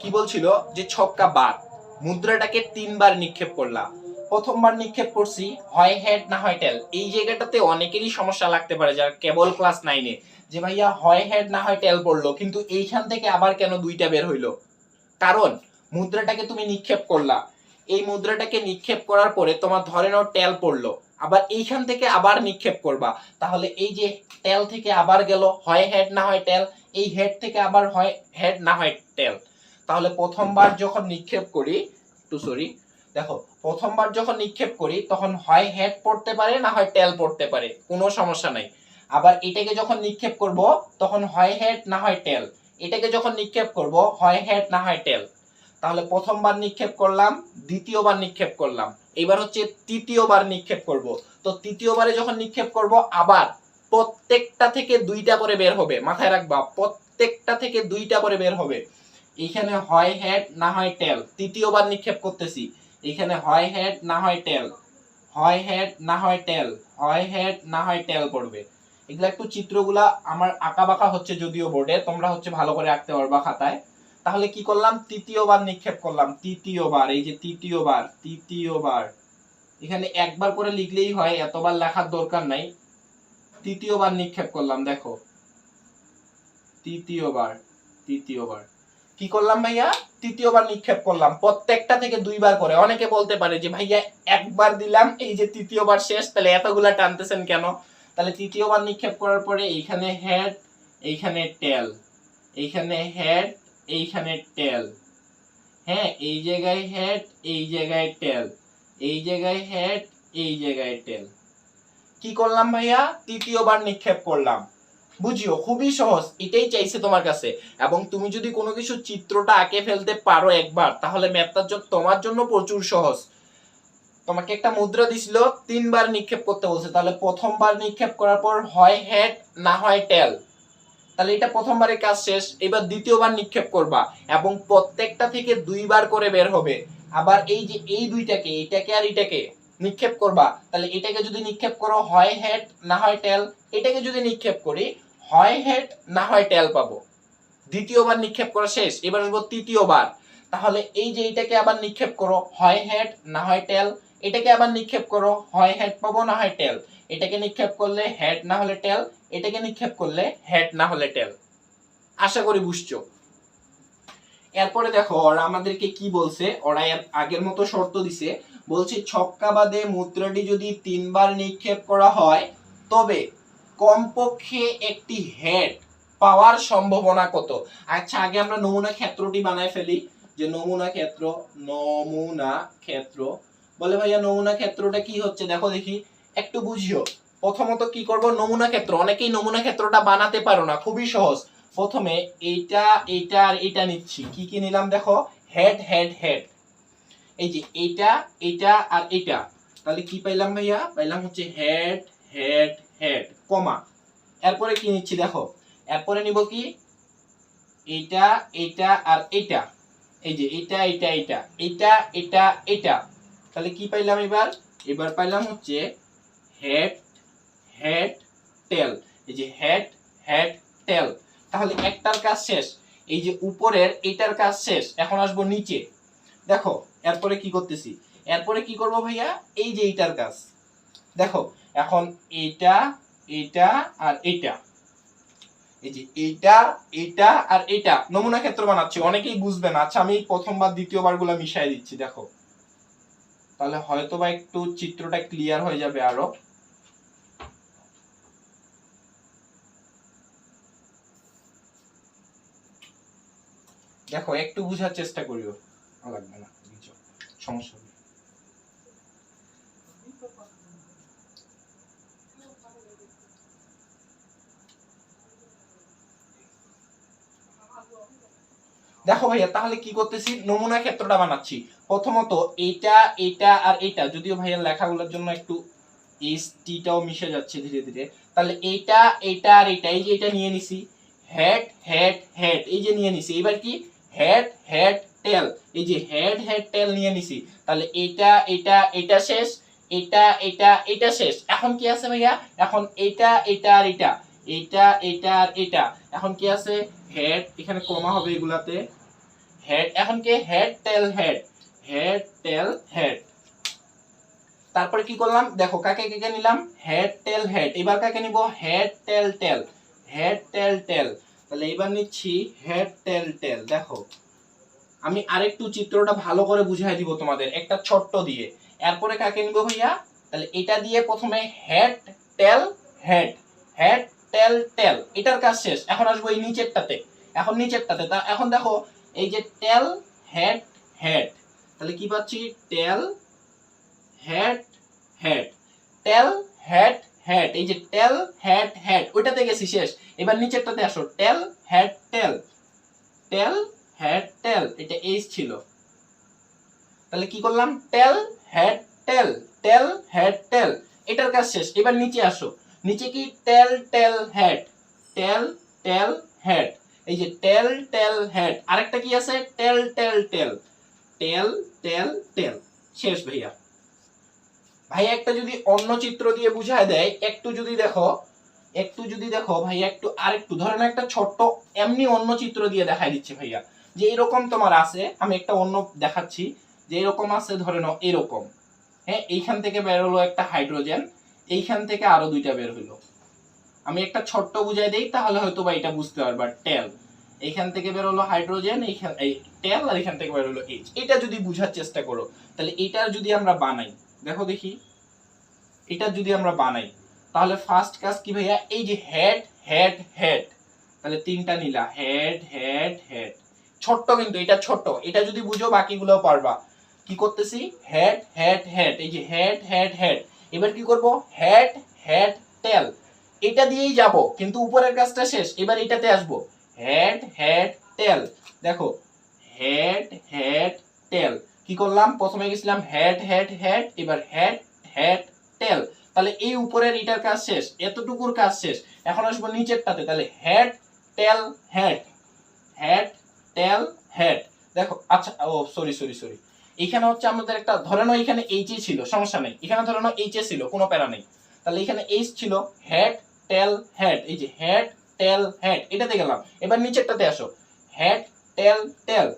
কি বলছিল, যে ছক্কা বাদ, মুদ্রাটাকে 3 বার নিক্ষেপ করলাম। প্রথমবার নিক্ষেপ করছি, হয় হেড না হয় টেল। এই জায়গাটাতে অনেকেরই সমস্যা লাগতে পারে যারা কেবল ক্লাস 9-এ, যে ভাইয়া হয় হেড না হয় টেল পড়লো, কিন্তু এইখান থেকে আবার কেন 2টা বের হইলো? কারণ মুদ্রাটাকে তুমি নিক্ষেপ করলা, এই মুদ্রাটাকে নিক্ষেপ করার পরে তোমার ধরে নাও টেল পড়লো, আবার এইখান থেকে আবার নিক্ষেপ করবা, তাহলে এই যে টেল থেকে আবার গেল, হয় হেড না হয় টেল, এই হেড থেকে আবার হয় হেড না হয় টেল। তাহলে প্রথমবার যখন নিক্ষেপ করি, টু সরি, দেখো প্রথমবার যখন নিক্ষেপ করি, তখন হয় হেড পড়তে পারে না হয় টেল পড়তে পারে, কোনো সমস্যা নাই। আবার এটাকে যখন নিক্ষেপ করব, তখন হয় হেড না হয় টেল। এটাকে যখন নিক্ষেপ করব, হয় হেড না হয় টেল। তাহলে প্রথমবার নিক্ষেপ করলাম, দ্বিতীয়বার নিক্ষেপ করলাম, এবার হচ্ছে তৃতীয়বার নিক্ষেপ করব। তো তৃতীয়বারে যখন নিক্ষেপ করব, আবার প্রত্যেকটা থেকে 2টা করে বের হবে। মাথায় রাখবা, প্রত্যেকটা থেকে 2টা করে বের হবে। এখানে হয় হেড না হয় টেল। তৃতীয়বার নিক্ষেপ করতেছি, এখানে হয় হেড না হয় টেল, হয় হেড না হয় টেল, হয় হেড না হয় টেল পড়বে। এগুলা একটু চিত্রগুলা আমার আঁকা বাঁকা হচ্ছে যদিও বোর্ডে, তোমরা হচ্ছে ভালো করে আঁকতে পারবা খাতায়। তাহলে কি করলাম, তৃতীয়বার নিক্ষেপ করলাম, তৃতীয়বার, এই যে তৃতীয়বার, তৃতীয়বার, এখানে একবার করে লিখলেই হয়, এতবার লেখার দরকার নাই। তৃতীয়বার নিক্ষেপ করলাম, দেখো তৃতীয়বার, তৃতীয়বার কি করলাম ভাইয়া, তৃতীয়বার নিক্ষেপ করলাম, প্রত্যেকটা থেকে 2বার করে। অনেকে বলতে পারে যে ভাইয়া একবার দিলাম, এই যে তৃতীয়বার শেষ, তাহলে এতগুলা টানতেছেন কেন? তাহলে তৃতীয়বার নিক্ষেপ করার পরে এইখানে হেড, এইখানে টেল, এইখানে হেড, এইখানে টেল, হ্যাঁ এই জায়গায় হেড, এই জায়গায় টেল, এই জায়গায় হেড, এই জায়গায় টেল। কি করলাম ভাইয়া, তৃতীয়বার নিক্ষেপ করলাম। বুঝিও, খুবই সহজ, এটাই চাইছে তোমার কাছে। এবং তুমি যদি কোনো কিছু চিত্রটা আঁকে ফেলতে পারো একবার, তাহলে ম্যাথটার জন্য তোমার জন্য প্রচুর সহজ। তোমাকে একটা মুদ্রা দিছিল, 3বার নিক্ষেপ করতে বলছে, তাহলে প্রথমবার নিক্ষেপ করার পর হয় হেড না হয় টেল, তাহলে এটা প্রথমবারের কাজ শেষ। এবার দ্বিতীয়বার নিক্ষেপ করবা, এবং প্রত্যেকটা থেকে 2বার করে বের হবে। আবার এই যে এই দুইটাকে, এটাকে আর এটাকে, নিক্ষেপ করবা, তাহলে এটাকে যদি নিক্ষেপ করো হয় হেড না হয় টেল, এটাকে যদি নিক্ষেপ করি হয় হেড না হয় টেল পাবো। দ্বিতীয়বার নিক্ষেপ করা শেষ, এবার আসবো তৃতীয়বার। তাহলে এই যে এটাকে আবার নিক্ষেপ করো হয় হেড না হয় টেল, এটাকে আবার নিক্ষেপ করো হয় হেড পাবো না হয় টেল, এটাকে নিক্ষেপ করলে হেড না হলে টেল, এটাকে নিক্ষেপ করলে হেড না হলে টেল। আশা করি বুঝছো। এরপরে দেখো ওরা আমাদেরকে কি বলছে, ওরা এর আগের মতো শর্ত দিছে, বলছে ছক্কা বাদে মুদ্রাটি যদি 3 বার নিক্ষেপ করা হয় তবে কমপক্ষে একটি হেড পাওয়ার সম্ভাবনা কত। আচ্ছা আগে আমরা নমুনা ক্ষেত্রটি বানায় ফেলি, যে নমুনা ক্ষেত্র, নমুনা ক্ষেত্র বলে ভাইয়া নমুনা ক্ষেত্রটা কি হচ্ছে দেখো দেখি একটু বুঝিও। প্রথমত কি করব, নমুনা ক্ষেত্র, অনেকেই নমুনা ক্ষেত্রটা বানাতে পারো না, খুবই সহজ। প্রথমে এইটা এইটা আর এটা নিচ্ছি, কি কি নিলাম দেখো, হেড হেড হেড, এই যে এইটা এইটা আর এটা, তাহলে কি পাইলাম ভাইয়া, পাইলাম হচ্ছে হেড হেড হেড কমা। এরপরে কি নিচ্ছি দেখো, এরপরে নিব কি এইটা এইটা আর এইটা, এই যে এইটা এইটা এইটা এইটা এটা এটা, তাহলে কি পাইলাম এবার, এবার পাইলাম হচ্ছে হেড হেড টেল, এই যে হেড হেড টেল। তাহলে একটার কাজ শেষ, এই যে উপরের এটার কাজ শেষ, এখন আসবো নিচে। দেখো এরপরে কি করতেছি, এরপরে কি করব ভাইয়া, এই যে এইটার কাজ দেখো, এখন এইটা এইটা আর এইটা, এই যে এইটা এইটা আর এইটা নমুনা ক্ষেত্র বানাচ্ছি, অনেকেই বুঝবে না। আচ্ছা আমি প্রথমবার দ্বিতীয়বার গুলো মিশাই দিচ্ছি দেখো, তাহলে হয়তো বা একটু চিত্রটা ক্লিয়ার হয়ে যাবে আরো। দেখো একটু বুঝার চেষ্টা করিও, লাগবে না সমস্যা নেই। দেখো ভাইয়া তাহলে কি করতেছি, নমুনা ক্ষেত্রটা বানাচ্ছি। প্রথমত এইটা এইটা আর এইটা, যদিও ভাইয়া লেখাগুলোর জন্য একটু এস টিটাও মিশে যাচ্ছে ধীরে ধীরে, তাহলে এইটা এইটা আর এইটা, এই যে এটা নিয়ে নিছি হেড হেড হেড, এই যে নিয়ে নিছি, এবার কি হেড হেড টেল, এই যে হেড হেড টেল নিয়ে নিছি, তাহলে এইটা এইটা এটা শেষ, এটা এটা এটা শেষ, এখন কি আছে ভাইয়া, এখন এইটা এটা আর এটা, এইটা এটা আর এটা, এখন কি আছে হেড, এখানে কমা হবে এগুলাতে, হেড, এখন কি head tail head, head tail head. তারপরে কি করলাম দেখো, কাকে কাকে নিলাম, হেড টেল হেড, এবার কাকে নিব, head tail tail, head tail টেল, তাহলে এবার নিচ্ছি হেড টেল টেল। দেখো আমি আরেকটু চিত্রটা ভালো করে বুঝাই দিব তোমাদের একটা ছোট্ট দিয়ে। এরপরে কাকে নিব ভাইয়া, তাহলে এটা দিয়ে প্রথমে head tail head, head tail tail, এটার কাজ শেষ, এখন আসবো এই নিচেরটাতে, এখন নিচেরটাতে তা এখন দেখো এই যে টেল হেড হেড, তাহলে কি পাচ্ছি টেল head head, tail head head, এই যে টেল হেড হেড, ওইটাতে গেছি শেষ, এবার নিচেরটাতে আসো টেল হেড টেল, টেল হেড টেল, এটা এইচ ছিল, তাহলে কি করলাম টেল হেড টেল, টেল হেড টেল, এটার কাজ শেষ, এবার নিচে আসো, নিচে কি টেল tail head, tail tail head, এই যে টেল টেল হেড, আরেকটা কি আছে টেল টেল টেল, টেল টেল টেল, শেষ ভাইয়া। ভাইয়া একটা যদি অন্য চিত্র দিয়ে বুঝায় দেয়, একটু যদি দেখো, একটু যদি দেখো ভাইয়া, একটু আরেকটু ধরেন একটা ছোট্ট এমনি অন্য চিত্র দিয়ে দেখাই দিচ্ছে ভাইয়া, যে এরকম তোমার আছে, আমি একটা অন্য দেখাচ্ছি, যে এরকম আছে ধরে নাও এরকম, হ্যাঁ এইখান থেকে বের হলো একটা হাইড্রোজেন, এইখান থেকে আরো দুইটা বের হলো, আমি একটা ছোট্ট বুঝাই দেই তাহলে হয়তো বা এটা বুঝতে পারবা, টেল, এইখান থেকে বের হলো হাইড্রোজেন, এইখান এই টেল, আর এখান থেকে বের হলো এইচ, এটা যদি বুঝার চেষ্টা করো, তাহলে এটার যদি আমরা বানাই, দেখো দেখি এটা যদি আমরা বানাই, তাহলে ফার্স্ট কাজ কি ভাইয়া, এই যে হেড হেড হেড, তাহলে তিনটা নিলা হেড হেড হেড, ছোট্ট কিন্তু এটা ছোট, এটা যদি বুঝো বাকিগুলো পারবা। কি করতেছি হেড হেড হেড, এই যে হেড হেড হেড, এবার কি করব হেড হেড টেল, এটা দিয়েই যাব কিন্তু উপরের কাজটা শেষ, এবার এটাতে আসবো হেড হেড টেল। দেখো হেড হেড টেল, কি করলাম প্রথমে গেছিলাম হেড হেড হেড, এবার হেড হেড টেল, তাহলে এই উপরের এটার কাজ শেষ, এতটুকুর কাজ শেষ, এখন আসবো নিচেরটাতে, তাহলে head tail head, head tail head. দেখো আচ্ছা ও সরি সরি সরি, এখানে হচ্ছে আমাদের একটা ধরে নাও এখানে এইচ ছিল, সমস্যা নেই, এখানে ধরে নাও এইচ ছিল, কোনো প্যারা নেই, তাহলে এখানে এইচ ছিল, হেড টেল হেড, এই যে হেড টেল হেড, এটাতে গেলাম। এবার নিচেরটাতে আসো, head tail tail,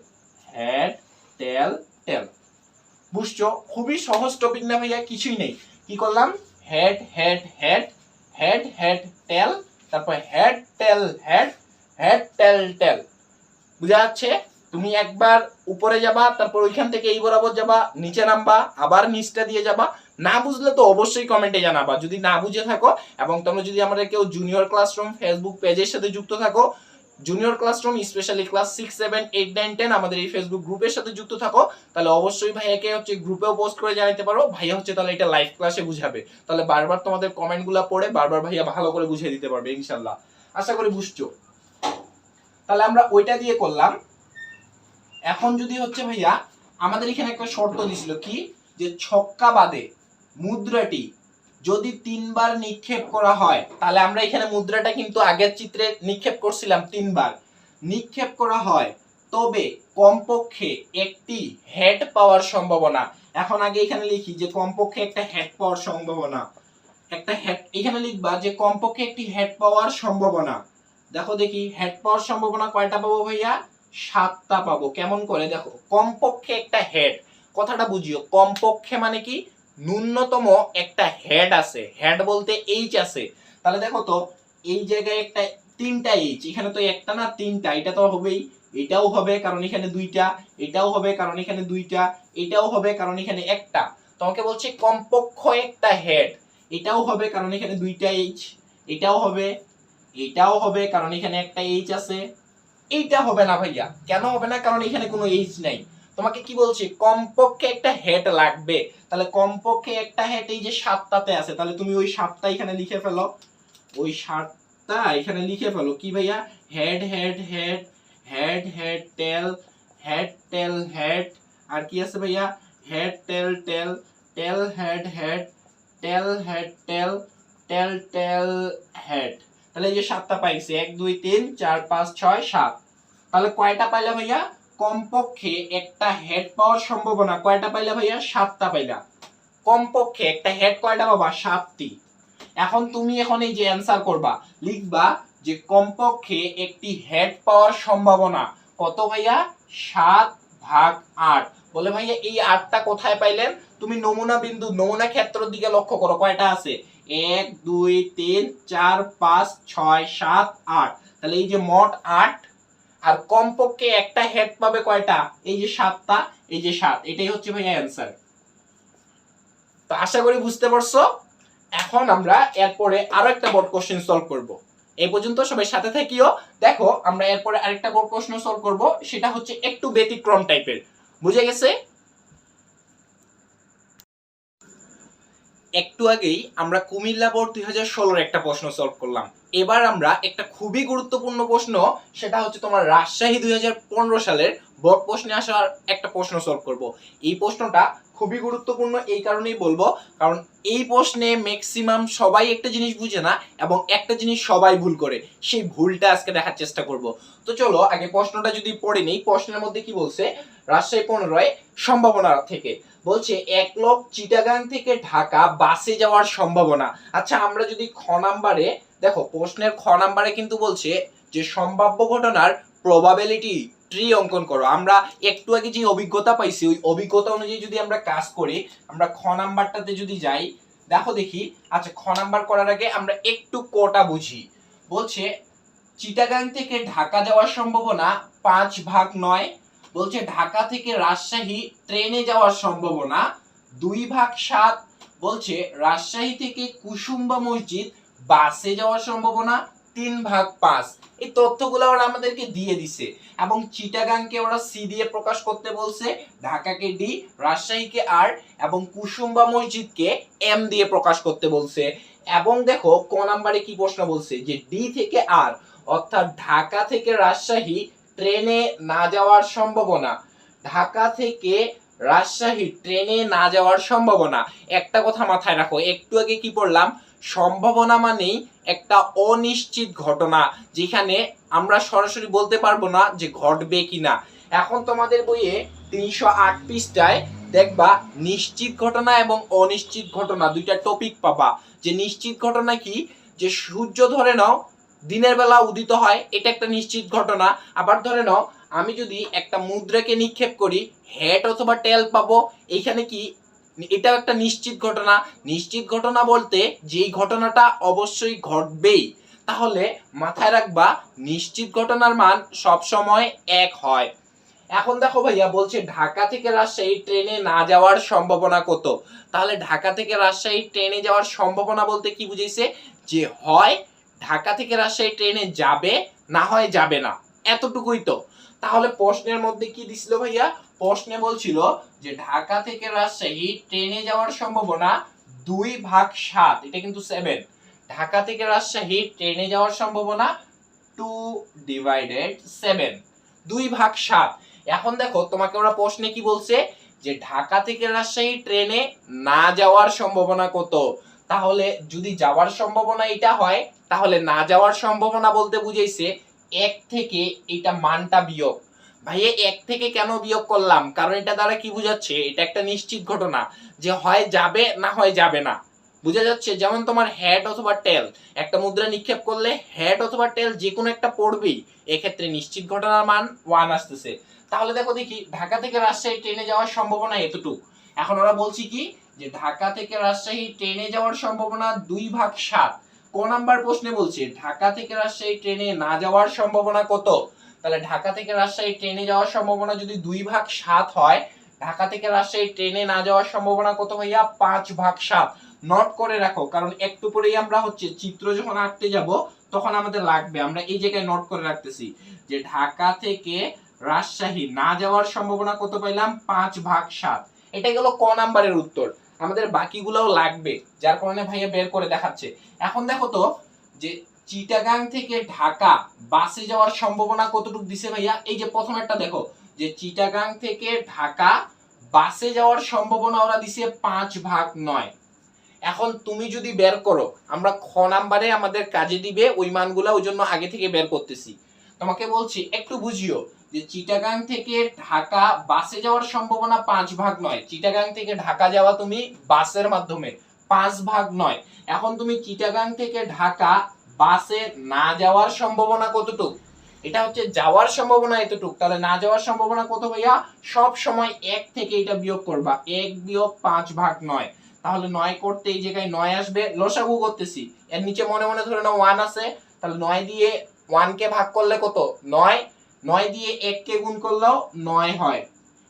head tail টেল। বুঝছো? খুবই সহজ টপিক না ভাইয়া, কিছুই নেই। কি করলাম, head head head, head head tail, তারপর head tail head, head tail tail. বুঝা যাচ্ছে? তুমি একবার উপরে যাবা, তারপর ওইখান থেকে এই বরাবর যাবা, নিচে নামবা, আবার নিচটা দিয়ে যাবা। না বুঝলে তো অবশ্যই কমেন্টে জানাবা যদি না বুঝে থাকো। এবং তোমরা যদি আমাদের কেউ জুনিয়র ক্লাসরুম ফেসবুক পেজের সাথে যুক্ত থাকো, জুনিয়র ক্লাসরুম স্পেশালি ক্লাস 6 7 8 9 10 আমাদের এই ফেসবুক গ্রুপের সাথে যুক্ত থাকো, তাহলে অবশ্যই ভাইয়াকে হচ্ছে গ্রুপেও পোস্ট করে জানাতে পারো, ভাইয়া হচ্ছে তাহলে এটা লাইভ ক্লাসে বুঝাবে, তাহলে বারবার তোমাদের কমেন্টগুলো পড়ে বারবার ভাইয়া ভালো করে বুঝিয়ে দিতে পারবে ইনশাআল্লাহ। আশা করি বুঝছো। তাহলে আমরা ওইটা দিয়ে করলাম। এখন যদি হচ্ছে ভাইয়া আমাদের এখানে একটা শর্ত দিছিল কি, যে ছক্কা বাদে মুদ্রাটি যদি 3 বার নিক্ষেপ করা হয়, তাহলে আমরা এখানে মুদ্রাটা কিন্তু আগের চিত্রে নিক্ষেপ করছিলাম 3 বার নিক্ষেপ করা হয়, তবে কমপক্ষে একটি হেড পাওয়ার সম্ভাবনা। এখন আগে এখানে লিখি যে কমপক্ষে একটা হেড পাওয়ার সম্ভাবনা, একটা হেড এখানে লিখবা যে কমপক্ষে একটি হেড পাওয়ার সম্ভাবনা। দেখো দেখি হেড পাওয়ার সম্ভাবনা কয়টা পাবো ভাইয়া, 7টা পাবো। কেমন করে দেখো, কমপক্ষে একটা হেড, কথাটা বুঝিও, কমপক্ষে মানে কি ন্যূনতম একটা হেড আছে, হেড বলতে এইচ আছে। তাহলে দেখো তো এই জায়গায় একটা 3টা এইচ, এখানে তো একটা না 3টা, এটা তো হবেই, এটাও হবে কারণ এখানে 2টা, এটাও হবে কারণ এখানে 2টা, এটাও হবে কারণ এখানে একটা। তোমাকে বলছে কমপক্ষ একটা হেড, এটাও হবে কারণ এখানে 2টা এইচ, এটাও হবে, এটাও হবে কারণ এখানে একটা এইচ আছে। এইটা হবে না ভাইয়া, কেন হবে না, কারণ এখানে কোনো এইচ নাই। তোমাকে কি বলছি, কমপক্ষে একটা হেড লাগবে, তাহলে কমপক্ষে একটা হেড এই যে 7টাতে আছে, তাহলে তুমি ওই 7টা এখানে লিখে ফেলো, ওই 7টা এখানে লিখে ফেলো। কি ভাইয়া, head head head, head head tail, head tail head, আর কি আছে ভাইয়া, head tail tail, tail head head, tail head tail, tail tail head. তাহলে এই যে 7টা পাইছে, 1 2 3 4 5 6 7। তাহলে কয়টা পাইলা ভাইয়া, কমপক্ষে একটা হেড পাওয়ার সম্ভাবনা কয়টা পাইলা ভাইয়া, 7টা পাইলা। কমপক্ষে একটা হেড কয়টা পাবা, 7টি। এখন তুমি এখন এই যে অ্যানসার করবা, লিখবা যে কমপক্ষে একটি হেড পাওয়ার সম্ভাবনা কত ভাইয়া, 7/8। বলে ভাইয়া এই 8টা কোথায় পাইলেন, তুমি নমুনা বিন্দু নমুনা ক্ষেত্রের দিকে লক্ষ্য করো, কয়টা আছে, 1 2 3 4 5 6 7 8। তাহলে এই যে মোট 8, আর কমপক্ষে একটা হেড পাবে কয়টা, এই যে 7টা, এই যে 7, এটাই হচ্ছে ভাইয়া অ্যানসার। তো আশা করি বুঝতে পারছো। এখন আমরা এরপরে আরো একটা বোর্ড কোশ্চেন সলভ করব। এই পর্যন্ত সবাই সাথে থাকিও। দেখো আমরা এরপরে আরেকটা বোর্ড প্রশ্ন সলভ করব, সেটা হচ্ছে একটু ব্যতিক্রম টাইপের। বুঝে গেছে? একটু আগেই আমরা কুমিল্লা বোর্ড 2016 এর একটা প্রশ্ন সলভ করলাম। এবার আমরা একটা খুবই গুরুত্বপূর্ণ প্রশ্ন, সেটা হচ্ছে তোমার রাজশাহী 2015 সালের বোর্ড প্রশ্নে আসার একটা প্রশ্ন সলভ করব। এই প্রশ্নটা খুবই গুরুত্বপূর্ণ এই কারণেই বলবো, কারণ এই প্রশ্নে ম্যাক্সিমাম সবাই একটা জিনিস বুঝে না এবং একটা জিনিস সবাই ভুল করে, সেই ভুলটা আজকে দেখার চেষ্টা করব। তো চলো আগে প্রশ্নটা যদি পড়ে নেই। প্রশ্নের মধ্যে কি বলছে, রাজশাহী 15 সম্ভাবনা থেকে বলছে 1 লক্ষ চিটাগাং থেকে ঢাকা বাসে যাওয়ার সম্ভাবনা। আচ্ছা আমরা যদি খ নাম্বারে দেখো, প্রশ্নের খ নাম্বারে কিন্তু বলছে যে সম্ভাব্য ঘটনার প্রবাবিলিটি ট্রি অঙ্কন করো। আমরা একটু আগে যে অভিজ্ঞতা পাইছি, ওই অভিজ্ঞতা অনুযায়ী যদি আমরা কাজ করি, আমরা খ নাম্বারটাতে যদি যাই, দেখো দেখি। আচ্ছা খ নাম্বার করার আগে আমরা একটু কোটা বুঝি। বলছে চিটাগাং থেকে ঢাকা যাওয়ার সম্ভাবনা 5/9। বলছে ঢাকা থেকে রাজশাহী ট্রেনে যাওয়ার সম্ভাবনা 2/7। বলছে রাজশাহী থেকে কুসুম্বা মসজিদ বাসে যাওয়ার সম্ভাবনা 3/5। এই তথ্যগুলো ওরা আমাদেরকে দিয়ে দিছে এবং চিটাগাংকে ওরা সি দিয়ে প্রকাশ করতে বলছে, ঢাকাকে ডি, রাজশাহীকে আর এবং কুসুম্বা মসজিদকে এম দিয়ে প্রকাশ করতে বলছে। এবং দেখো ক নাম্বারে কি প্রশ্ন বলছে, যে ডি থেকে আর, অর্থাৎ ঢাকা থেকে রাজশাহী ট্রেনে না যাওয়ার সম্ভাবনা, ঢাকা থেকে রাজশাহী ট্রেনে না যাওয়ার সম্ভাবনা। একটা কথা মাথায় রাখো, একটু আগে কি পড়লাম, সম্ভাবনা মানেই একটা অনিশ্চিত ঘটনা, যেখানে আমরা সরাসরি বলতে পারবো না যে ঘটবে কিনা। এখন তোমাদের বইয়ে 308 পৃষ্ঠায় দেখবা নিশ্চিত ঘটনা এবং অনিশ্চিত ঘটনা দুইটা টপিক পাবা। যে নিশ্চিত ঘটনা কি, যে সূর্য ধরে নাও দিনের বেলা উদিত হয়, এটা একটা নিশ্চিত ঘটনা। আবার ধরে নাও আমি যদি একটা মুদ্রাকে নিক্ষেপ করি, হেড অথবা টেল পাবো, এইখানে কি এটাও একটা নিশ্চিত ঘটনা। নিশ্চিত ঘটনা বলতে যেই ঘটনাটা অবশ্যই ঘটবেই, তাহলে মাথায় রাখবা নিশ্চিত ঘটনার মান সব সময় 1 হয়। এখন দেখো ভাইয়া বলছে ঢাকা থেকে রাজশাহী ট্রেনে না যাওয়ার সম্ভাবনা কত। তাহলে ঢাকা থেকে রাজশাহী ট্রেনে যাওয়ার সম্ভাবনা বলতে কি বুঝাইছে, যে হয় ঢাকা থেকে রাজশাহী ট্রেনে যাবে, না হয় যাবে না, এতটুকুই তো। তাহলে প্রশ্নের মধ্যে কি দিছিল ভাইয়া, প্রশ্নে বলছিল যে ঢাকা থেকে রাজশাহী ট্রেনে যাওয়ার সম্ভাবনা 2/7, এটা কিন্তু 7। ঢাকা থেকে রাজশাহী ট্রেনে যাওয়ার সম্ভাবনা 2/7, 2/7। এখন দেখো তোমাকে ওরা প্রশ্নে কি বলছে, যে ঢাকা থেকে রাজশাহী ট্রেনে না যাওয়ার সম্ভাবনা কত। তাহলে যদি যাওয়ার সম্ভাবনা এটা হয়, তাহলে না যাওয়ার সম্ভাবনা বলতে বুঝাইছে 1 থেকে এটা মানটা বিয়োগ। ভাইয়া 1 থেকে কেন বিয়োগ করলাম, কারণ এটা দ্বারা কি বুঝাচ্ছে, এটা একটা নিশ্চিত ঘটনা, যে হয় যাবে না হয় যাবে না। বুঝা যাচ্ছে, যেমন তোমার হেড অথবা টেল, একটা মুদ্রা নিক্ষেপ করলে হেড অথবা টেল যে কোনো একটা পড়বেই, এক্ষেত্রে নিশ্চিত ঘটনার মান 1 আসতেছে। তাহলে দেখো দেখি ঢাকা থেকে রাজশাহী ট্রেনে যাওয়ার সম্ভাবনা এতটুকু। এখন ওরা বলছি কি, যে ঢাকা থেকে রাজশাহী ট্রেনে যাওয়ার সম্ভাবনা 2/7। ক নাম্বার প্রশ্নে বলছে ঢাকা থেকে রাজশাহী ট্রেনে না যাওয়ার সম্ভাবনা কত। তাহলে ঢাকা থেকে রাজশাহী ট্রেনে যাওয়ার সম্ভাবনা যদি 2/7 হয়, ঢাকা থেকে রাজশাহী ট্রেনে না যাওয়ার সম্ভাবনা কত ভাইয়া, 5/7। নোট করে রাখো, কারণ একটু পরেই আমরা হচ্ছে চিত্র যখন আঁকতে যাব তখন আমাদের লাগবে। আমরা এই জায়গায় নোট করে রাখতেছি যে ঢাকা থেকে রাজশাহী না যাওয়ার সম্ভাবনা কত পাইলাম, 5/7। এটা গেল ক নাম্বারের উত্তর। আমাদের বাকিগুলোও লাগবে, যার কারণে ভাইয়া বের করে দেখাচ্ছে। এখন দেখো তো, যে চিটাগাং থেকে ঢাকা বাসে যাওয়ার সম্ভাবনা কতটুকু দিছে ভাইয়া। এই যে প্রথম একটা দেখো, যে চিটাগাং থেকে ঢাকা বাসে যাওয়ার সম্ভাবনা ওরা দিছে 5/9। এখন তুমি যদি বের করো, আমরা খ নাম্বারে আমাদের কাজে দিবে ওই মানগুলো, ওই জন্য আগে থেকে বের করতেছি। তোমাকে বলছি একটু বুঝিও, যে চিটাগাং থেকে ঢাকা বাসে যাওয়ার সম্ভাবনা 5/9। চিটাগাং থেকে ঢাকা যাওয়া তুমি বাসের মাধ্যমে, 5/9। এখন তুমি চিটাগাং থেকে ঢাকা বাসে না যাওয়ার সম্ভাবনা কতটুকু, এটা হচ্ছে যাওয়ার সম্ভাবনা এতটুকু, তাহলে না যাওয়ার সম্ভাবনা কত ভাইয়া, সব সময় 1 থেকে এটা বিয়োগ করবা, 1 বিয়োগ 5/9। তাহলে 9 করতে এই জায়গায় 9 আসবে, লসাগু করতেছি, এর নিচে মনে মনে ধরে নাও 1 আছে, তাহলে 9 দিয়ে 1 কে ভাগ করলে কত, 9। 9 দিয়ে 1 কে গুণ করলেও 9 হয়।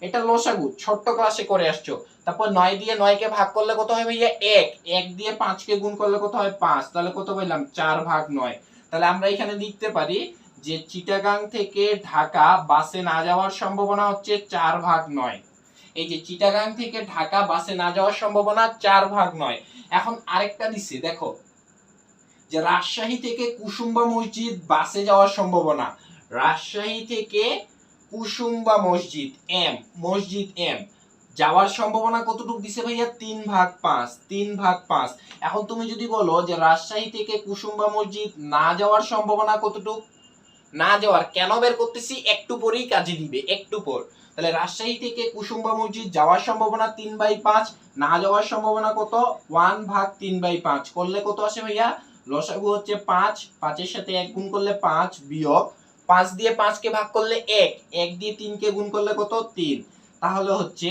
এটা লসাগু ছোট্ট ক্লাসে করে আসছো। তারপর 9 দিয়ে 9 কে ভাগ করলে কত হয় ভাইয়া, 1। 1 দিয়ে 5 কে গুণ করলে কত হয়, 5। তাহলে কত পেলাম, 4/9। তাহলে আমরা এখানে লিখতে পারি যে চিটাগাং থেকে ঢাকা বাসে না যাওয়ার সম্ভাবনা হচ্ছে 4/9। এই যে চিটাগাং থেকে ঢাকা বাসে না যাওয়ার সম্ভাবনা 4/9। এখন আরেকটা দিছে দেখো, যে রাজশাহী থেকে কুসুম্বা মসজিদ বাসে যাওয়ার সম্ভাবনা। রাজশাহী থেকে কুসুম্বা মসজিদ এম যাওয়ার সম্ভাবনা কতটুকু দিছে ভাইয়া, 3/5, 3/5। এখন তুমি যদি বলো যে রাজশাহী থেকে কুসুম্বা মসজিদ না যাওয়ার সম্ভাবনা কতটুকু, না যাওয়ার কেন বের করতেছি, একটু পরেই কাজে দিবে, একটু পর। তাহলে রাজশাহী থেকে কুসুম্বা মসজিদ যাওয়ার সম্ভাবনা 3/5, না যাওয়ার সম্ভাবনা কত, 1/3/5। করলে কত আসে ভাইয়া, লসাগু হচ্ছে 5, 5 এর সাথে 1 গুণ করলে 5, বিয়োগ 5 দিয়ে 5 কে ভাগ করলে 1, 1 দিয়ে 3 কে গুণ করলে কত, 3। তাহলে হচ্ছে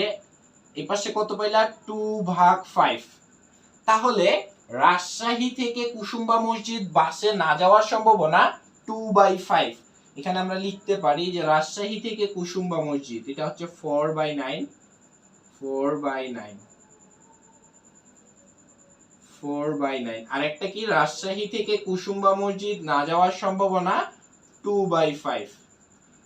এই পাশে কত পাইলা, 2/5। তাহলে রাজশাহী থেকে কুসুম্বা মসজিদ বাসে না যাওয়ার সম্ভাবনা 2/5। এখানে আমরা লিখতে পারি যে রাজশাহী থেকে কুসুম্বা মসজিদ, এটা হচ্ছে 4/9, 4/9, 4/9। আরেকটা কি, রাজশাহী থেকে কুসুম্বা মসজিদ না যাওয়ার সম্ভাবনা 2/5।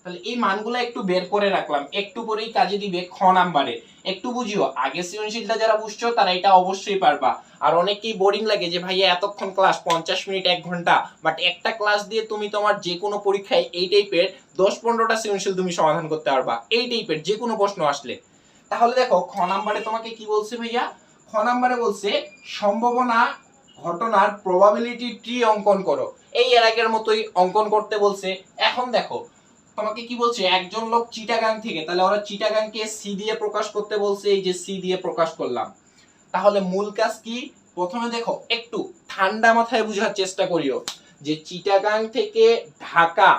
তাহলে এই মানগুলো একটু বের করে রাখলাম, একটু পরেই কাজে দিবে খ নাম্বারে। একটু বুঝিও, আগে সৃজনশীলটা যারা বুঝছো তারা এটা অবশ্যই পারবা। আর অনেকেই বোরিং লাগে যে ভাইয়া এতক্ষণ ক্লাস, 50 মিনিট 1 ঘন্টা, বাট একটা ক্লাস দিয়ে তুমি তোমার যে কোনো পরীক্ষায় এই টাইপের 10-15টা সৃজনশীল তুমি সমাধান করতে পারবা, এই টাইপের যে কোনো প্রশ্ন আসলে। তাহলে দেখো খ নাম্বারে তোমাকে কি বলছে ভাইয়া, খ নাম্বারে বলছে সম্ভাবনা ঘটনার প্রবাবিলিটি ট্রি অঙ্কন করো। এই এর আগের মতোই অঙ্কন করতে বলছে। এখন দেখো তোমাকে কি বলছে, একজন লোক চিটাগাং থেকে, তাহলে ওরা চিটাগাংকে সি দিয়ে প্রকাশ করতে বলছে, এই যে সি দিয়ে প্রকাশ করলাম। তাহলে মূল কাজ কি, প্রথমে দেখো একটু ঠান্ডা মাথায় বোঝার চেষ্টা করিও যে চিটাগাং থেকে ঢাকা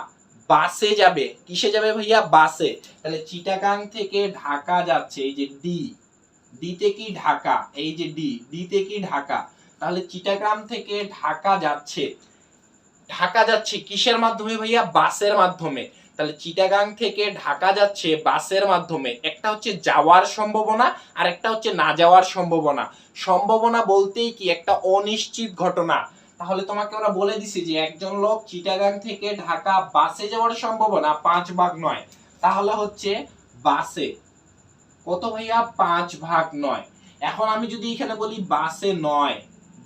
বাসে যাবে, কিসে যাবে ভাইয়া, বাসে। তাহলে চিটাগাং থেকে ঢাকা যাচ্ছে, এই যে ডি, ডিতে কি ঢাকা, এই যে ডি, ডিতে কি ঢাকা। তাহলে চিটাগাং থেকে ঢাকা যাচ্ছে, ঢাকা যাচ্ছে কিসের মাধ্যমে ভাইয়া, বাসের মাধ্যমে। তাহলে চিটাগাং থেকে ঢাকা যাচ্ছে বাসের মাধ্যমে। একটা হচ্ছে যাওয়ার সম্ভাবনা আর একটা হচ্ছে না যাওয়ার সম্ভাবনা। সম্ভাবনা বলতেই কি একটা অনিশ্চিত ঘটনা। তাহলে তোমাকে ওরা বলে দিছে যে একজন লোক চিটাগাং থেকে ঢাকা বাসে যাওয়ার সম্ভাবনা 5/9। তাহলে হচ্ছে বাসে কত ভাইয়া, 5/9। এখন আমি যদি এখানে বলি বাসে নয়,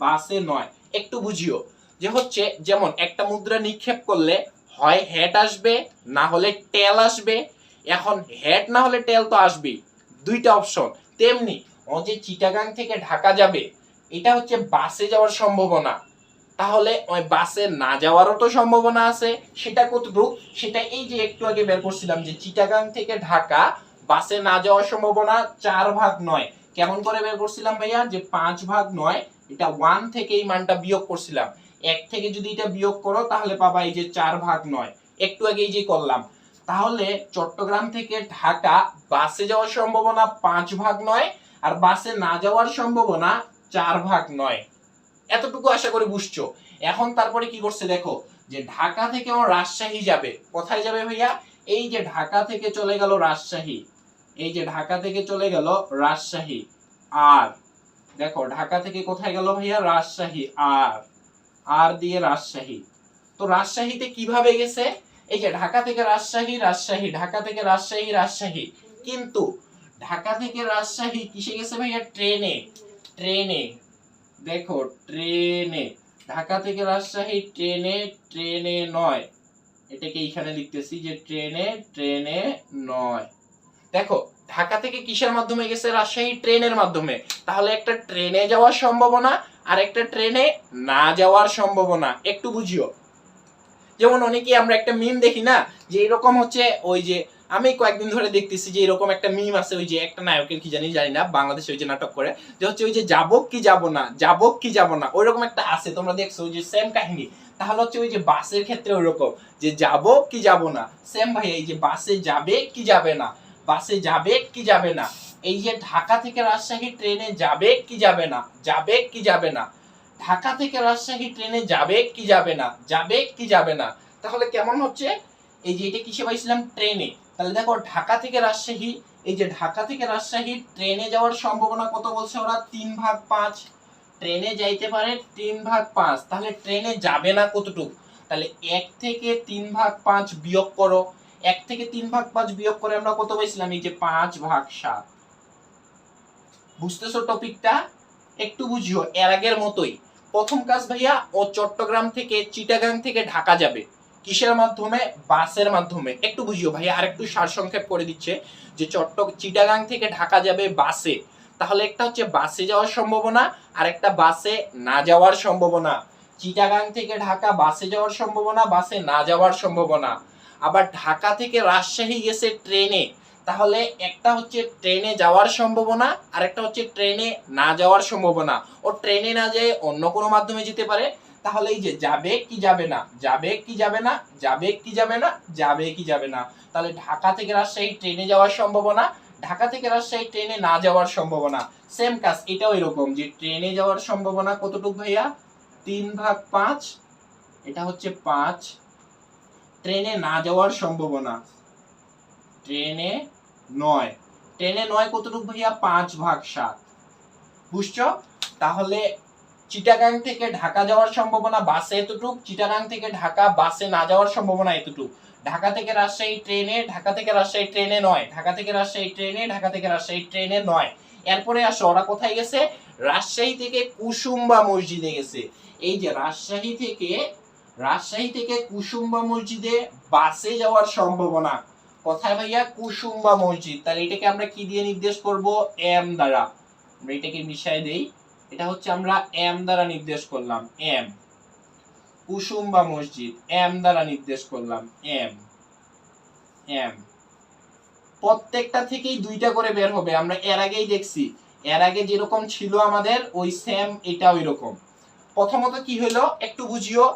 বাসে নয়, একটু বুঝিও যে হচ্ছে যেমন একটা মুদ্রা নিক্ষেপ করলে হয় হেড আসবে না হলে টেল আসবে। এখন হেড না হলে টেল তো আসবেই, দুইটা অপশন। তেমনি ও যে চিটাগাং থেকে ঢাকা যাবে, এটা হচ্ছে বাসে যাওয়ার সম্ভাবনা। তাহলে ওই বাসে না যাওয়ারও তো সম্ভাবনা আছে, সেটা কতটুকু, সেটা এই যে একটু আগে বের করছিলাম যে চিটাগাং থেকে ঢাকা বাসে না যাওয়ার সম্ভাবনা 4/9। কেমন করে বের করছিলাম ভাইয়া, যে 5/9, এটা 1 থেকে এই মানটা বিয়োগ করছিলাম। 1 থেকে যদি এটা বিয়োগ করো তাহলে পাবা এই যে 4/9, একটু আগে এই যে করলাম। তাহলে চট্টগ্রাম থেকে ঢাকা বাসে যাওয়ার সম্ভাবনা 5/9 আর বাসে না যাওয়ার সম্ভাবনা 4/9। এতটুকু আশা করি বুঝছো। এখন তারপরে কি করছে দেখো, যে ঢাকা থেকে ও রাজশাহী যাবে, কোথায় যাবে ভাইয়া, এই যে ঢাকা থেকে চলে গেল রাজশাহী, এই যে ঢাকা থেকে চলে গেল রাজশাহী। আর দেখো ঢাকা থেকে কোথায় গেল ভাইয়া, রাজশাহী। আর আর দিয়ে রাজশাহী। তো রাজশাহীতে কিভাবে গেছে, এই যে ঢাকা থেকে রাজশাহী, রাজশাহী, ঢাকা থেকে রাজশাহী, রাজশাহী। কিন্তু ঢাকা থেকে রাজশাহী কিসে গেছে ভাইয়া, ট্রেনে, ট্রেনে। দেখো ট্রেনে, ঢাকা থেকে রাজশাহী ট্রেনে, ট্রেনে নয়, এটাকে এইখানে লিখতেছি যে ট্রেনে, ট্রেনে নয়। দেখো ঢাকা থেকে কিসের মাধ্যমে গেছে, রাজশাহী ট্রেনের মাধ্যমে। তাহলে একটা ট্রেনে যাওয়ার সম্ভাবনা আর একটা ট্রেনে না যাওয়ার সম্ভাবনা, একটু বুঝিও। যেমন অনেকেই আমরা একটা মিম দেখি না, যে এরকম হচ্ছে, ওই যে আমি কয়েকদিন ধরে দেখতেছি যে এরকম একটা মিম আছে, ওই যে একটা নায়কের কি জানি না, বাংলাদেশে ওই যে নাটক করে, যে হচ্ছে ওই যে যাবো কি যাব না, যাবো কি যাব না, ওইরকম একটা আছে, তোমরা দেখছো ওই যে সেম কাহিনী। তাহলে হচ্ছে ওই যে বাসের ক্ষেত্রে ওইরকম, যে যাবো কি যাব না, সেম ভাই, এই যে বাসে যাবে কি যাবে না, বাসে যাবে কি যাবে না। এই যে ঢাকা থেকে রাজশাহী ট্রেনে যাবে কি যাবে না, যাবে কি যাবে না। ঢাকা থেকে রাজশাহী ট্রেনে যাবে কি যাবে না, যাবে কি যাবে না। তাহলে কেমন হচ্ছে, এই যে এটা কিসে পাইছিলাম, ট্রেনে। তাহলে দেখো ঢাকা থেকে রাজশাহী, এই যে ঢাকা থেকে রাজশাহী ট্রেনে যাওয়ার সম্ভাবনা কত বলছে ওরা, 3/5। ট্রেনে যাইতে পারে 3/5, তাহলে ট্রেনে যাবে না কতটুকু, তাহলে 1 থেকে 3/5 বিয়োগ করো। 1 থেকে 3/5 বিয়োগ করে আমরা কত পাইছিলাম, এই যে 5/7। বুঝতেছো টপিকটা, একটু বুঝিও। এর আগের মতোই প্রথম কাজ ভাইয়া, ও চট্টগ্রাম থেকে চিটাগাং থেকে ঢাকা যাবে কিসের মাধ্যমে, বাসের মাধ্যমে। একটু বুঝিও ভাইয়া, আর একটু সারসংক্ষেপ করে দিচ্ছে যে চিটাগাং থেকে ঢাকা যাবে বাসে। তাহলে একটা হচ্ছে বাসে যাওয়ার সম্ভাবনা আর একটা বাসে না যাওয়ার সম্ভাবনা। চিটাগাং থেকে ঢাকা বাসে যাওয়ার সম্ভাবনা, বাসে না যাওয়ার সম্ভাবনা। আবার ঢাকা থেকে রাজশাহী গেছে ট্রেনে, তাহলে একটা হচ্ছে ট্রেনে যাওয়ার সম্ভাবনা আর একটা হচ্ছে ট্রেনে না যাওয়ার সম্ভাবনা। ও ট্রেনে না যেয়ে অন্য কোনো মাধ্যমে যেতে পারে। তাহলে এই যে যাবে কি যাবে না, যাবে কি যাবে না, যাবে কি যাবে না, যাবে কি যাবে না। তাহলে ঢাকা থেকে রাজশাহী ট্রেনে যাওয়ার সম্ভাবনা, ঢাকা থেকে রাজশাহী ট্রেনে না যাওয়ার সম্ভাবনা। সেম কাজ এটাও এরকম, যে ট্রেনে যাওয়ার সম্ভাবনা কতটুকু ভাইয়া, 3/5, এটা হচ্ছে 5। ট্রেনে না যাওয়ার সম্ভাবনা, ট্রেনে 9, ট্রেনে 9 কতটুকু ভাইয়া, 5/7। বুঝছো। তাহলে চিটাগাং থেকে ঢাকা যাওয়ার সম্ভাবনা বাসে এতটুক, চিটাগাং থেকে ঢাকা বাসে না যাওয়ার সম্ভাবনা এতটুক। ঢাকা থেকে রাজশাহী ট্রেনে, ঢাকা থেকে রাজশাহী ট্রেনে 9, ঢাকা থেকে রাজশাহী ট্রেনে, ঢাকা থেকে রাজশাহী ট্রেনে 9। এরপরে আসো ওরা কোথায় গেছে, রাজশাহী থেকে কুসুম্বা মসজিদে গেছে। এই যে রাজশাহী থেকে কুসুম্বা মসজিদে বাসে যাওয়ার সম্ভাবনা কোথায় ভাইয়া, কুসুম্বা মসজিদ। তাহলে এটাকে আমরা কি দিয়ে নির্দেশ করব, এম দ্বারা। আমরা এটাকে মিশাই দেই, এটা হচ্ছে আমরা এম দ্বারা নির্দেশ করলাম, এম। কুসুম্বা মসজিদ এম দ্বারা নির্দেশ করলাম, এম। এম, প্রত্যেকটা থেকেই দুইটা করে বের হবে। আমরা এর আগেই দেখছি, এর আগে যেরকম ছিল আমাদের ওই সেম এটা ওই রকম। প্রথমত কি হলো একটু বুঝিও,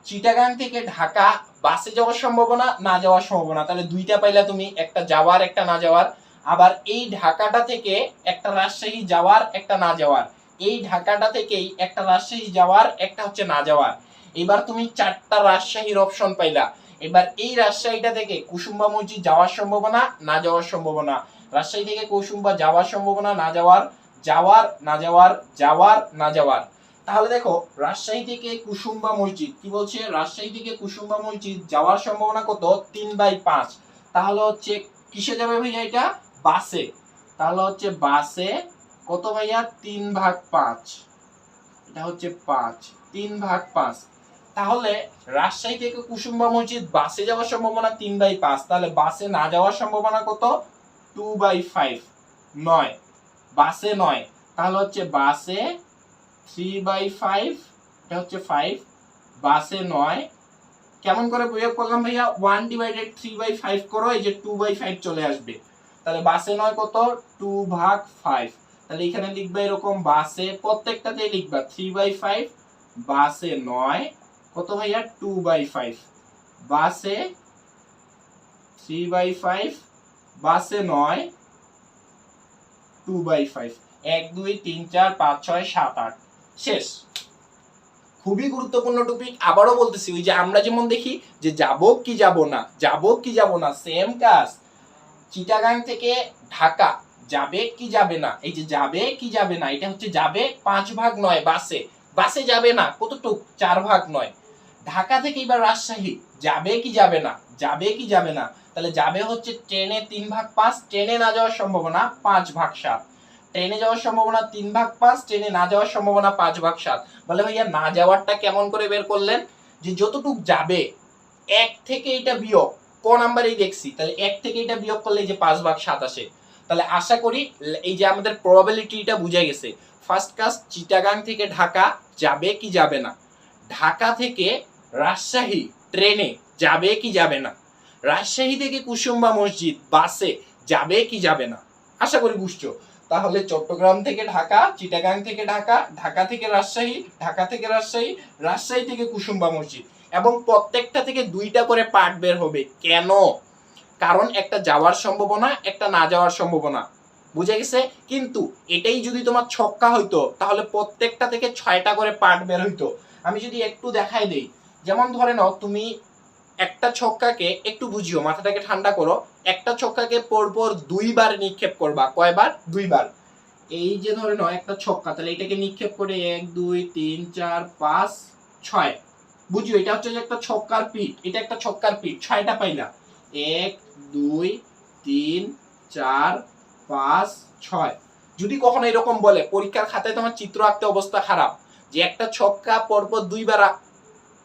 চিটাগাং থেকে ঢাকা বাসে যাওয়ার সম্ভাবনা না যাওয়ার সম্ভাবনা, তাহলে দুইটা পাইলা তুমি, একটা যাওয়ার একটা না যাওয়ার। আবার এই ঢাকাটা থেকে একটা রাজশাহী যাওয়ার একটা না যাওয়ার, এই ঢাকাটা থেকেই একটা রাজশাহী যাওয়ার একটা হচ্ছে না যাওয়ার। এবার তুমি চারটা রাজশাহীর অপশন পাইলা। এবার এই রাজশাহীটা থেকে কুসুম্বা মসজিদ যাওয়ার সম্ভাবনা না যাওয়ার সম্ভাবনা, রাজশাহী থেকে কুসুম্বা যাওয়ার সম্ভাবনা না যাওয়ার, যাওয়ার না যাওয়ার, যাওয়ার না যাওয়ার। তাহলে দেখো রাজশাহী থেকে কুসুম্বা মসজিদ কি বলছে, রাজশাহী থেকে কুসুম্বা মসজিদ যাওয়ার সম্ভাবনা কত, 3/5। তাহলে হচ্ছে কিসে যাবে ভাইয়া, এটা বাসে। তাহলে হচ্ছে বাসে কত ভাইয়া, 3/5, এটা হচ্ছে 5, 3/5। তাহলে রাজশাহী থেকে কুসুম্বা মসজিদ বাসে যাওয়ার সম্ভাবনা 3/5, তাহলে বাসে না যাওয়ার সম্ভাবনা কত, 2/5, 9, বাসে 9। তাহলে হচ্ছে বাসে 3/5, এটা হচ্ছে 5, বাসে 9। কেমন করে প্রয়োগ করলাম ভাইয়া, 1/3/5 করো, এই যে 2/5 চলে আসবে। তাহলে বাসে 9 কত, 2/5। তাহলে এখানে লিখবা এরকম, বাসে প্রত্যেকটাতেই লিখবা 3/5, বাসে 9 কত ভাইয়া, 2/5, বাসে 3/5, বাসে 9, 2/5। 1 2 3 4 5 6 7 8, শেষ। খুবই গুরুত্বপূর্ণ টপিক, আবারও বলতেছি, ওই যে আমরা যেমন দেখি যে যাব কি যাব না, যাব কি যাব না, সেম কাজ। চিটাগাং থেকে ঢাকা যাবে কি যাবে না, এই যে যাবে কি যাবে না, এটা হচ্ছে যাবে 5/9 বাসে, বাসে যাবে না কতটুক, 4/9। ঢাকা থেকে এবার রাজশাহী যাবে কি যাবে না, যাবে কি যাবে না, তাহলে যাবে হচ্ছে ট্রেনে 3/5, ট্রেনে না যাওয়ার সম্ভাবনা 5/7, ট্রেনে যাওয়ার সম্ভাবনা 3/5, ট্রেনে না যাওয়ার সম্ভাবনা 5/7। বলে ভাইয়া না যাওয়ারটা কেমন করে বের করলেন, যে যতটুক যাবে এক থেকে এটা বিয়োগ, ক নাম্বারেই দেখছি, তাহলে এক থেকে এটা বিয়োগ করলে এই যে 5/7 আসে। তাহলে আশা করি এই যে আমাদের প্রবাবিলিটিটা বুঝা গেছে। ফার্স্ট কাজ, চিটাগাং থেকে ঢাকা যাবে কি যাবে না, ঢাকা থেকে রাজশাহী ট্রেনে যাবে কি যাবে না, রাজশাহী থেকে কুসুম্বা মসজিদ বাসে যাবে কি যাবে না, আশা করি বুঝছো। তাহলে চট্টগ্রাম থেকে ঢাকা, চিটাগাং থেকে ঢাকা, ঢাকা থেকে রাজশাহী, ঢাকা থেকে রাজশাহী, রাজশাহী থেকে কুসুম্বা মসজিদ, এবং প্রত্যেকটা থেকে দুইটা করে পার্ট বের হবে। কেন, কারণ একটা যাওয়ার সম্ভাবনা একটা না যাওয়ার সম্ভাবনা, বুঝে গেছে। কিন্তু এটাই যদি তোমার ছক্কা হইতো তাহলে প্রত্যেকটা থেকে 6টা করে পার্ট বের হইতো। আমি যদি একটু দেখাই দেই, যেমন ধরে নাও তুমি একটা ছক্কাকে, একটু বুঝিও, মাথাটাকে ঠান্ডা করো, একটা ছক্কাকে পরপর 2বার নিক্ষেপ করবা, কয়বার, 2বার। এই যে ধরে নাও একটা ছক্কা, তাহলে এটাকে নিক্ষেপ করে 1 2 3 4 5 6, বুঝিও এটা হচ্ছে যে একটা ছক্কার পিঠ, এটা একটা ছক্কার পিঠ, 6টা পাইলা, 1 2 3 4 5 6। যদি কখনো এরকম বলে পরীক্ষার খাতায় তোমার চিত্র আঁকতে অবস্থা খারাপ, যে একটা ছক্কা পরপর 2বার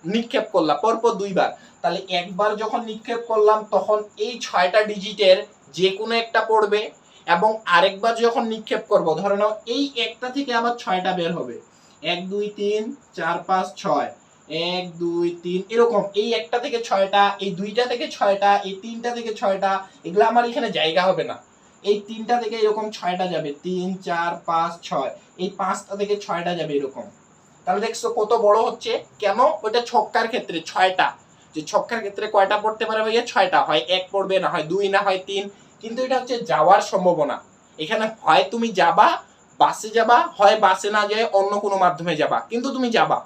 নিক্ষেপ করলাম, পরপর 2বার, তাহলে একবার যখন নিক্ষেপ করলাম তখন এই 6টা ডিজিটের যে কোনো একটা পড়বে, এবং আরেকবার যখন নিক্ষেপ করব ধরে নাও এই একটা থেকে আবার 6টা বের হবে, 1 2 3 4 5 6, 1 2 3, এরকম এই একটা থেকে 6টা, এই দুইটা থেকে 6টা, এই তিনটা থেকে 6টা, এগুলো আমার এখানে জায়গা হবে না, এই তিনটা থেকে এরকম 6টা যাবে, 3 4 5 6, এই পাঁচটা থেকে 6টা যাবে এরকম। তাহলে দেখছো কত বড় হচ্ছে, কেন, ওটা ছক্কার ক্ষেত্রে 6টা, যে ছক্কার ক্ষেত্রে কয়টা পড়তে পারে ভাইয়া, 6টা, হয় 1 পড়বে, না হয় 2, না হয় 3। কিন্তু এটা হচ্ছে যাওয়ার সম্ভাবনা, এখানে হয় তুমি যাবা বাসে যাবা, হয় বাসে না যায় অন্য কোনো মাধ্যমে যাবা, কিন্তু তুমি যাবা।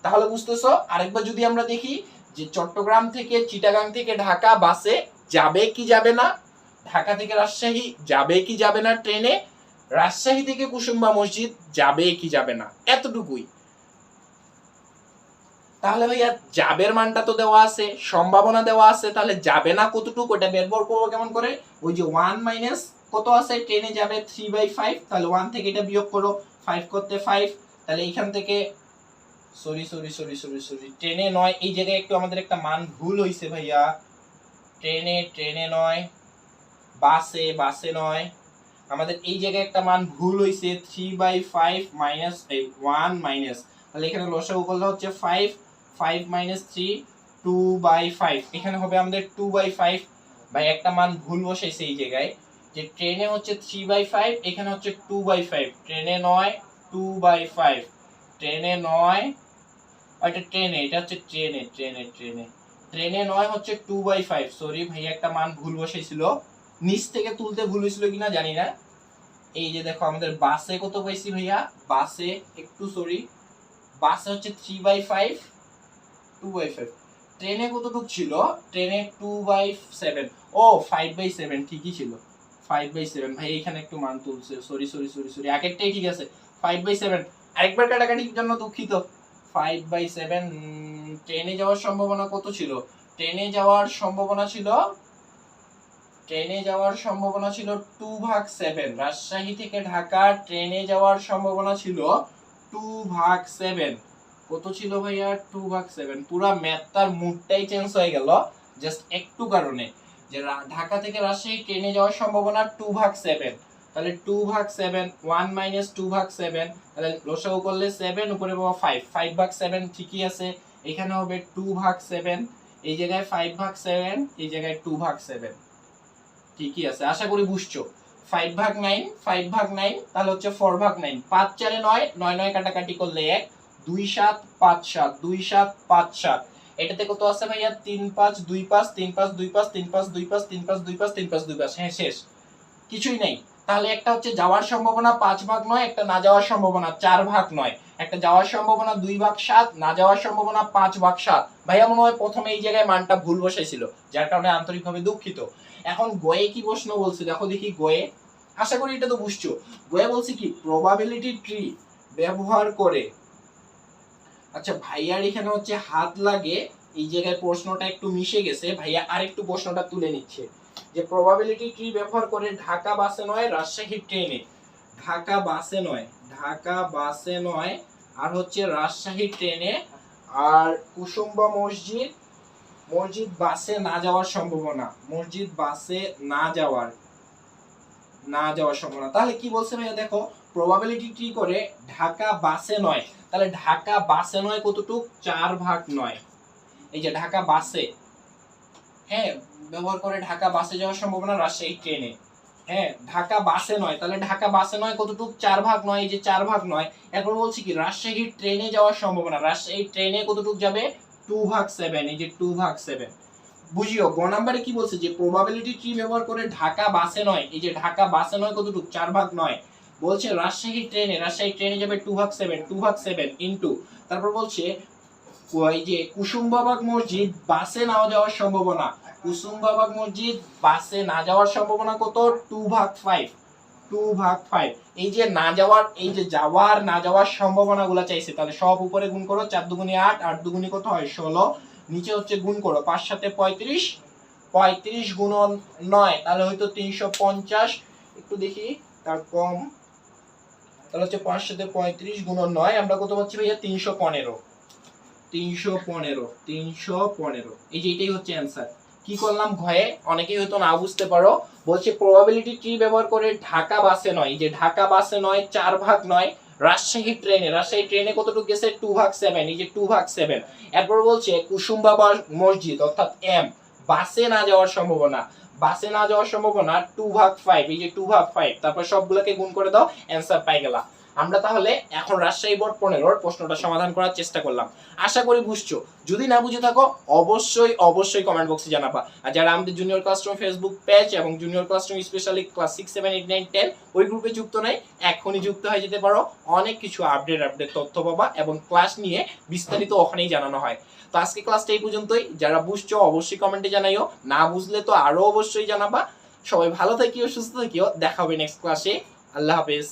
তাহলে বুঝতেছো। আরেকবার যদি আমরা দেখি যে চট্টগ্রাম থেকে চিটাগাং থেকে ঢাকা বাসে যাবে কি যাবে না, ঢাকা থেকে রাজশাহী যাবে কি যাবে না ট্রেনে, রাজশাহী থেকে কুসুম্বা মসজিদ যাবে কি যাবে না, এতটুকুই। তাহলে ভাইয়া যাবের মানটা তো দেওয়া আছে, সম্ভাবনা দেওয়া আছে, তাহলে যাবে না কতটুকু ওটা বের করবো কেমন করে, ওই যে 1 মাইনাস কত আছে, ট্রেনে যাবে 3/5, তাহলে 1 থেকে এটা বিয়োগ করো, 5 করতে 5, তাহলে এইখান থেকে sorry sorry sorry sorry sorry ট্রেনে 9, এই জায়গায় একটু আমাদের একটা মান ভুল হইছে ভাইয়া, ট্রেনে 9, বাসে 9, আমাদের এই জায়গায় একটা মান ভুল হইছে, 3/5 মাইনাস 1 মাইনাস, তাহলে এখানে লসাগু করলে হচ্ছে 5, 5 - 3 2/5, এখানে হবে আমাদের 2/5। ভাই একটা মান ভুল বসাইছে এই জায়গায়, যে ট্রেনে হচ্ছে 3/5, এখানে হচ্ছে 2/5। ট্রেনে 9 2/5, ট্রেনে 9, এটা ট্রেনে, এটা হচ্ছে ট্রেনে ট্রেনে ট্রেনে ট্রেনে 9 হচ্ছে 2/5। সরি ভাই একটা মান ভুল বসাইছিল, নিচ থেকে তুলতে ভুল হয়েছিল কিনা জানি না। এই যে দেখো আমাদের বাসে কত পাইছি ভাইয়া, বাসে একটু সরি, বাসে হচ্ছে 3/5 2/5। ট্রেনে কতটুক ছিল, ট্রেনে 2/7, ও 5/7 ঠিকই ছিল, 5/7। ভাই এখানে একটু মান তুলছে, সরি সরি সরি সরি, আগেরটাই ঠিক আছে 5/7। আরেকবার কাটাকাটির জন্য দুঃখিত। 5/7 ট্রেনে যাওয়ার সম্ভাবনা কত ছিল, ট্রেনে যাওয়ার সম্ভাবনা ছিল, ট্রেনে যাওয়ার সম্ভাবনা ছিল 2/7। রাজশাহী থেকে ঢাকা ট্রেনে যাওয়ার সম্ভাবনা ছিল 2/7। কত ছিল ভাইয়া, 2/7। পুরা ম্যাথটার মুডটাই চেঞ্জ হয়ে গেল জাস্ট একটু কারণে, যে ঢাকা থেকে রাজশাহী ট্রেনে যাওয়ার সম্ভাবনা 2/7। তাহলে 2/7 1 - 2/7, তাহলে লসাগু করলে 7, উপরে পাবো 5, 5/7 ঠিকই আছে। এখানে হবে 2/7, এই জায়গায় 5/7, এই জায়গায় 2/7 ঠিকই আছে, আশা করি বুঝছো। 5/9 5/9, তাহলে হচ্ছে 4/9। 5 4 9, 9 9 কাটাকাটি করলে 1, 2 7 5 7, 2 7 5 7। এটাতে কত আছে ভাইয়া, 3 5 2 5, 3 5 2 5, 3 5 2 5, 3 5 2 5, 3 5 2 5। হ্যাঁ শেষ, কিছুই নাই। তাহলে একটা হচ্ছে যাওয়ার সম্ভাবনা 5/9, একটা না যাওয়ার সম্ভাবনা 4/9, একটা যাওয়ার সম্ভাবনা 2/7, না যাওয়ার সম্ভাবনা 5/7। ভাইয়া মনে হয় প্রথমে এই জায়গায় মানটা ভুল বসাইছিল, যার কারণে আন্তরিকভাবে দুঃখিত। এখন গয়ে কি প্রশ্ন বলছে দেখো দেখি গয়ে, আশা করি এটা তো বুঝছো। গয়ে বলছে কি, প্রবাবিলিটি ট্রি ব্যবহার করে, আচ্ছা ভাইয়ার এখানে হচ্ছে হাত লাগে, এই জায়গায় প্রশ্নটা একটু মিশে গেছে, ভাইয়া আরেকটু প্রশ্নটা তুলে নিচ্ছে, যে প্রবাবিলিটি ট্রি ব্যবহার করে ঢাকা বাসে নয় রাজশাহী ট্রেনে, ঢাকা বাসে নয়, ঢাকা বাসে নয়, আর হচ্ছে রাজশাহী ট্রেনে, আর কুসুম্বা মসজিদ, মসজিদ বাসে না যাওয়ার সম্ভাবনা, মসজিদ বাসে না যাওয়ার সম্ভাবনা। তাহলে কি বলছে ভাইয়া দেখো, প্রবাবিলিটি ট্রি করে ঢাকা বাসে নয়, তাহলে ঢাকা বাসে নয় কতটুক, 4/9। এই যে ঢাকা বাসে, হ্যাঁ ব্যবহার করে ঢাকা বাসে যাওয়ার সম্ভাবনা রাজশাহী ট্রেনে, হ্যাঁ ঢাকা বাসে নয়, তাহলে ঢাকা বাসে নয় কতটুক, 4/9। এই যে 4/9। এরপর বলছি কি, রাজশাহী ট্রেনে যাওয়ার সম্ভাবনা, রাজশাহী ট্রেনে কতটুক যাবে, 2/7। এই যে 2/7। বুঝিও গ নাম্বারে কি বলছে, যে প্রবাবিলিটি ট্রি ব্যবহার করে ঢাকা বাসে নয়, এই যে ঢাকা বাসে নয় কতটুক, 4/9। বলছে রাজশাহী ট্রেনে যাবে 2/7, 2/7 ইনটু, তারপর বলছে ওই যে কুসুমবাবাগ মসজিদ বাসে না যাওয়ার সম্ভাবনা, কুসুমবাবাগ মসজিদ বাসে না যাওয়ার সম্ভাবনা কত, 2/5, 2/5। এই যে না যাওয়ার, এই যে যাওয়ার না যাওয়ার সম্ভাবনাগুলো চাইছে, তাহলে সব উপরে গুণ করো, 4 দুগুণে 8, 8 দুগুণে কত হয় 16, নিচে হচ্ছে গুণ করো, 5 7 35, 35 গুণন 9, তাহলে হয়তো 350। একটু দেখি তার কম, তাহলে হচ্ছে 5 7 35 গুণন 9, আমরা কত পাচ্ছি ভাইয়া, 315, 315, 315। এই যে এটাই হচ্ছে অ্যানসার। কি করলাম ঘয়ে, অনেকেই হয়তো না বুঝতে পারো। বলছে প্রবাবিলিটি ট্রি ব্যবহার করে ঢাকা বাসে নয়, এই যে ঢাকা বাসে নয় 4/9, রাজশাহী ট্রেনে কতটুকু গেছে, 2/7। এই যে 2/7। এরপর বলছে কুসুমবাবা মসজিদ অর্থাৎ এম বাসে না যাওয়ার সম্ভাবনা, বাসে না যাওয়ার সম্ভাবনা 2/5। এই যে 2/5, তারপর সবগুলোকে গুণ করে দাও, অ্যানসার পাই গেলা। আমরা তাহলে এখন রাজশাহী বোর্ড 15 প্রশ্নটা সমাধান করার চেষ্টা করলাম, আশা করি বুঝছো। যদি না বুঝে থাকো অবশ্যই অবশ্যই কমেন্ট বক্সে জানাবা। আর যারা আমাদের জুনিয়র ক্লাসরুম ফেসবুক পেজ এবং জুনিয়র ক্লাসরুম স্পেশালি ক্লাস 6 7 8 9 10 ওই গ্রুপে যুক্ত নাই, এখনই যুক্ত হয়ে যেতে পারো। অনেক কিছু আপডেট তথ্য পাবা এবং ক্লাস নিয়ে বিস্তারিত ওখানেই জানানো হয়। তো আজকে ক্লাসটা এই পর্যন্তই। যারা বুঝছো অবশ্যই কমেন্টে জানাইও, না বুঝলে তো আরো অবশ্যই জানাবা। সবাই ভালো থাকিও, সুস্থ থাকিও, দেখা হবে নেক্সট ক্লাসে। আল্লাহ হাফেজ।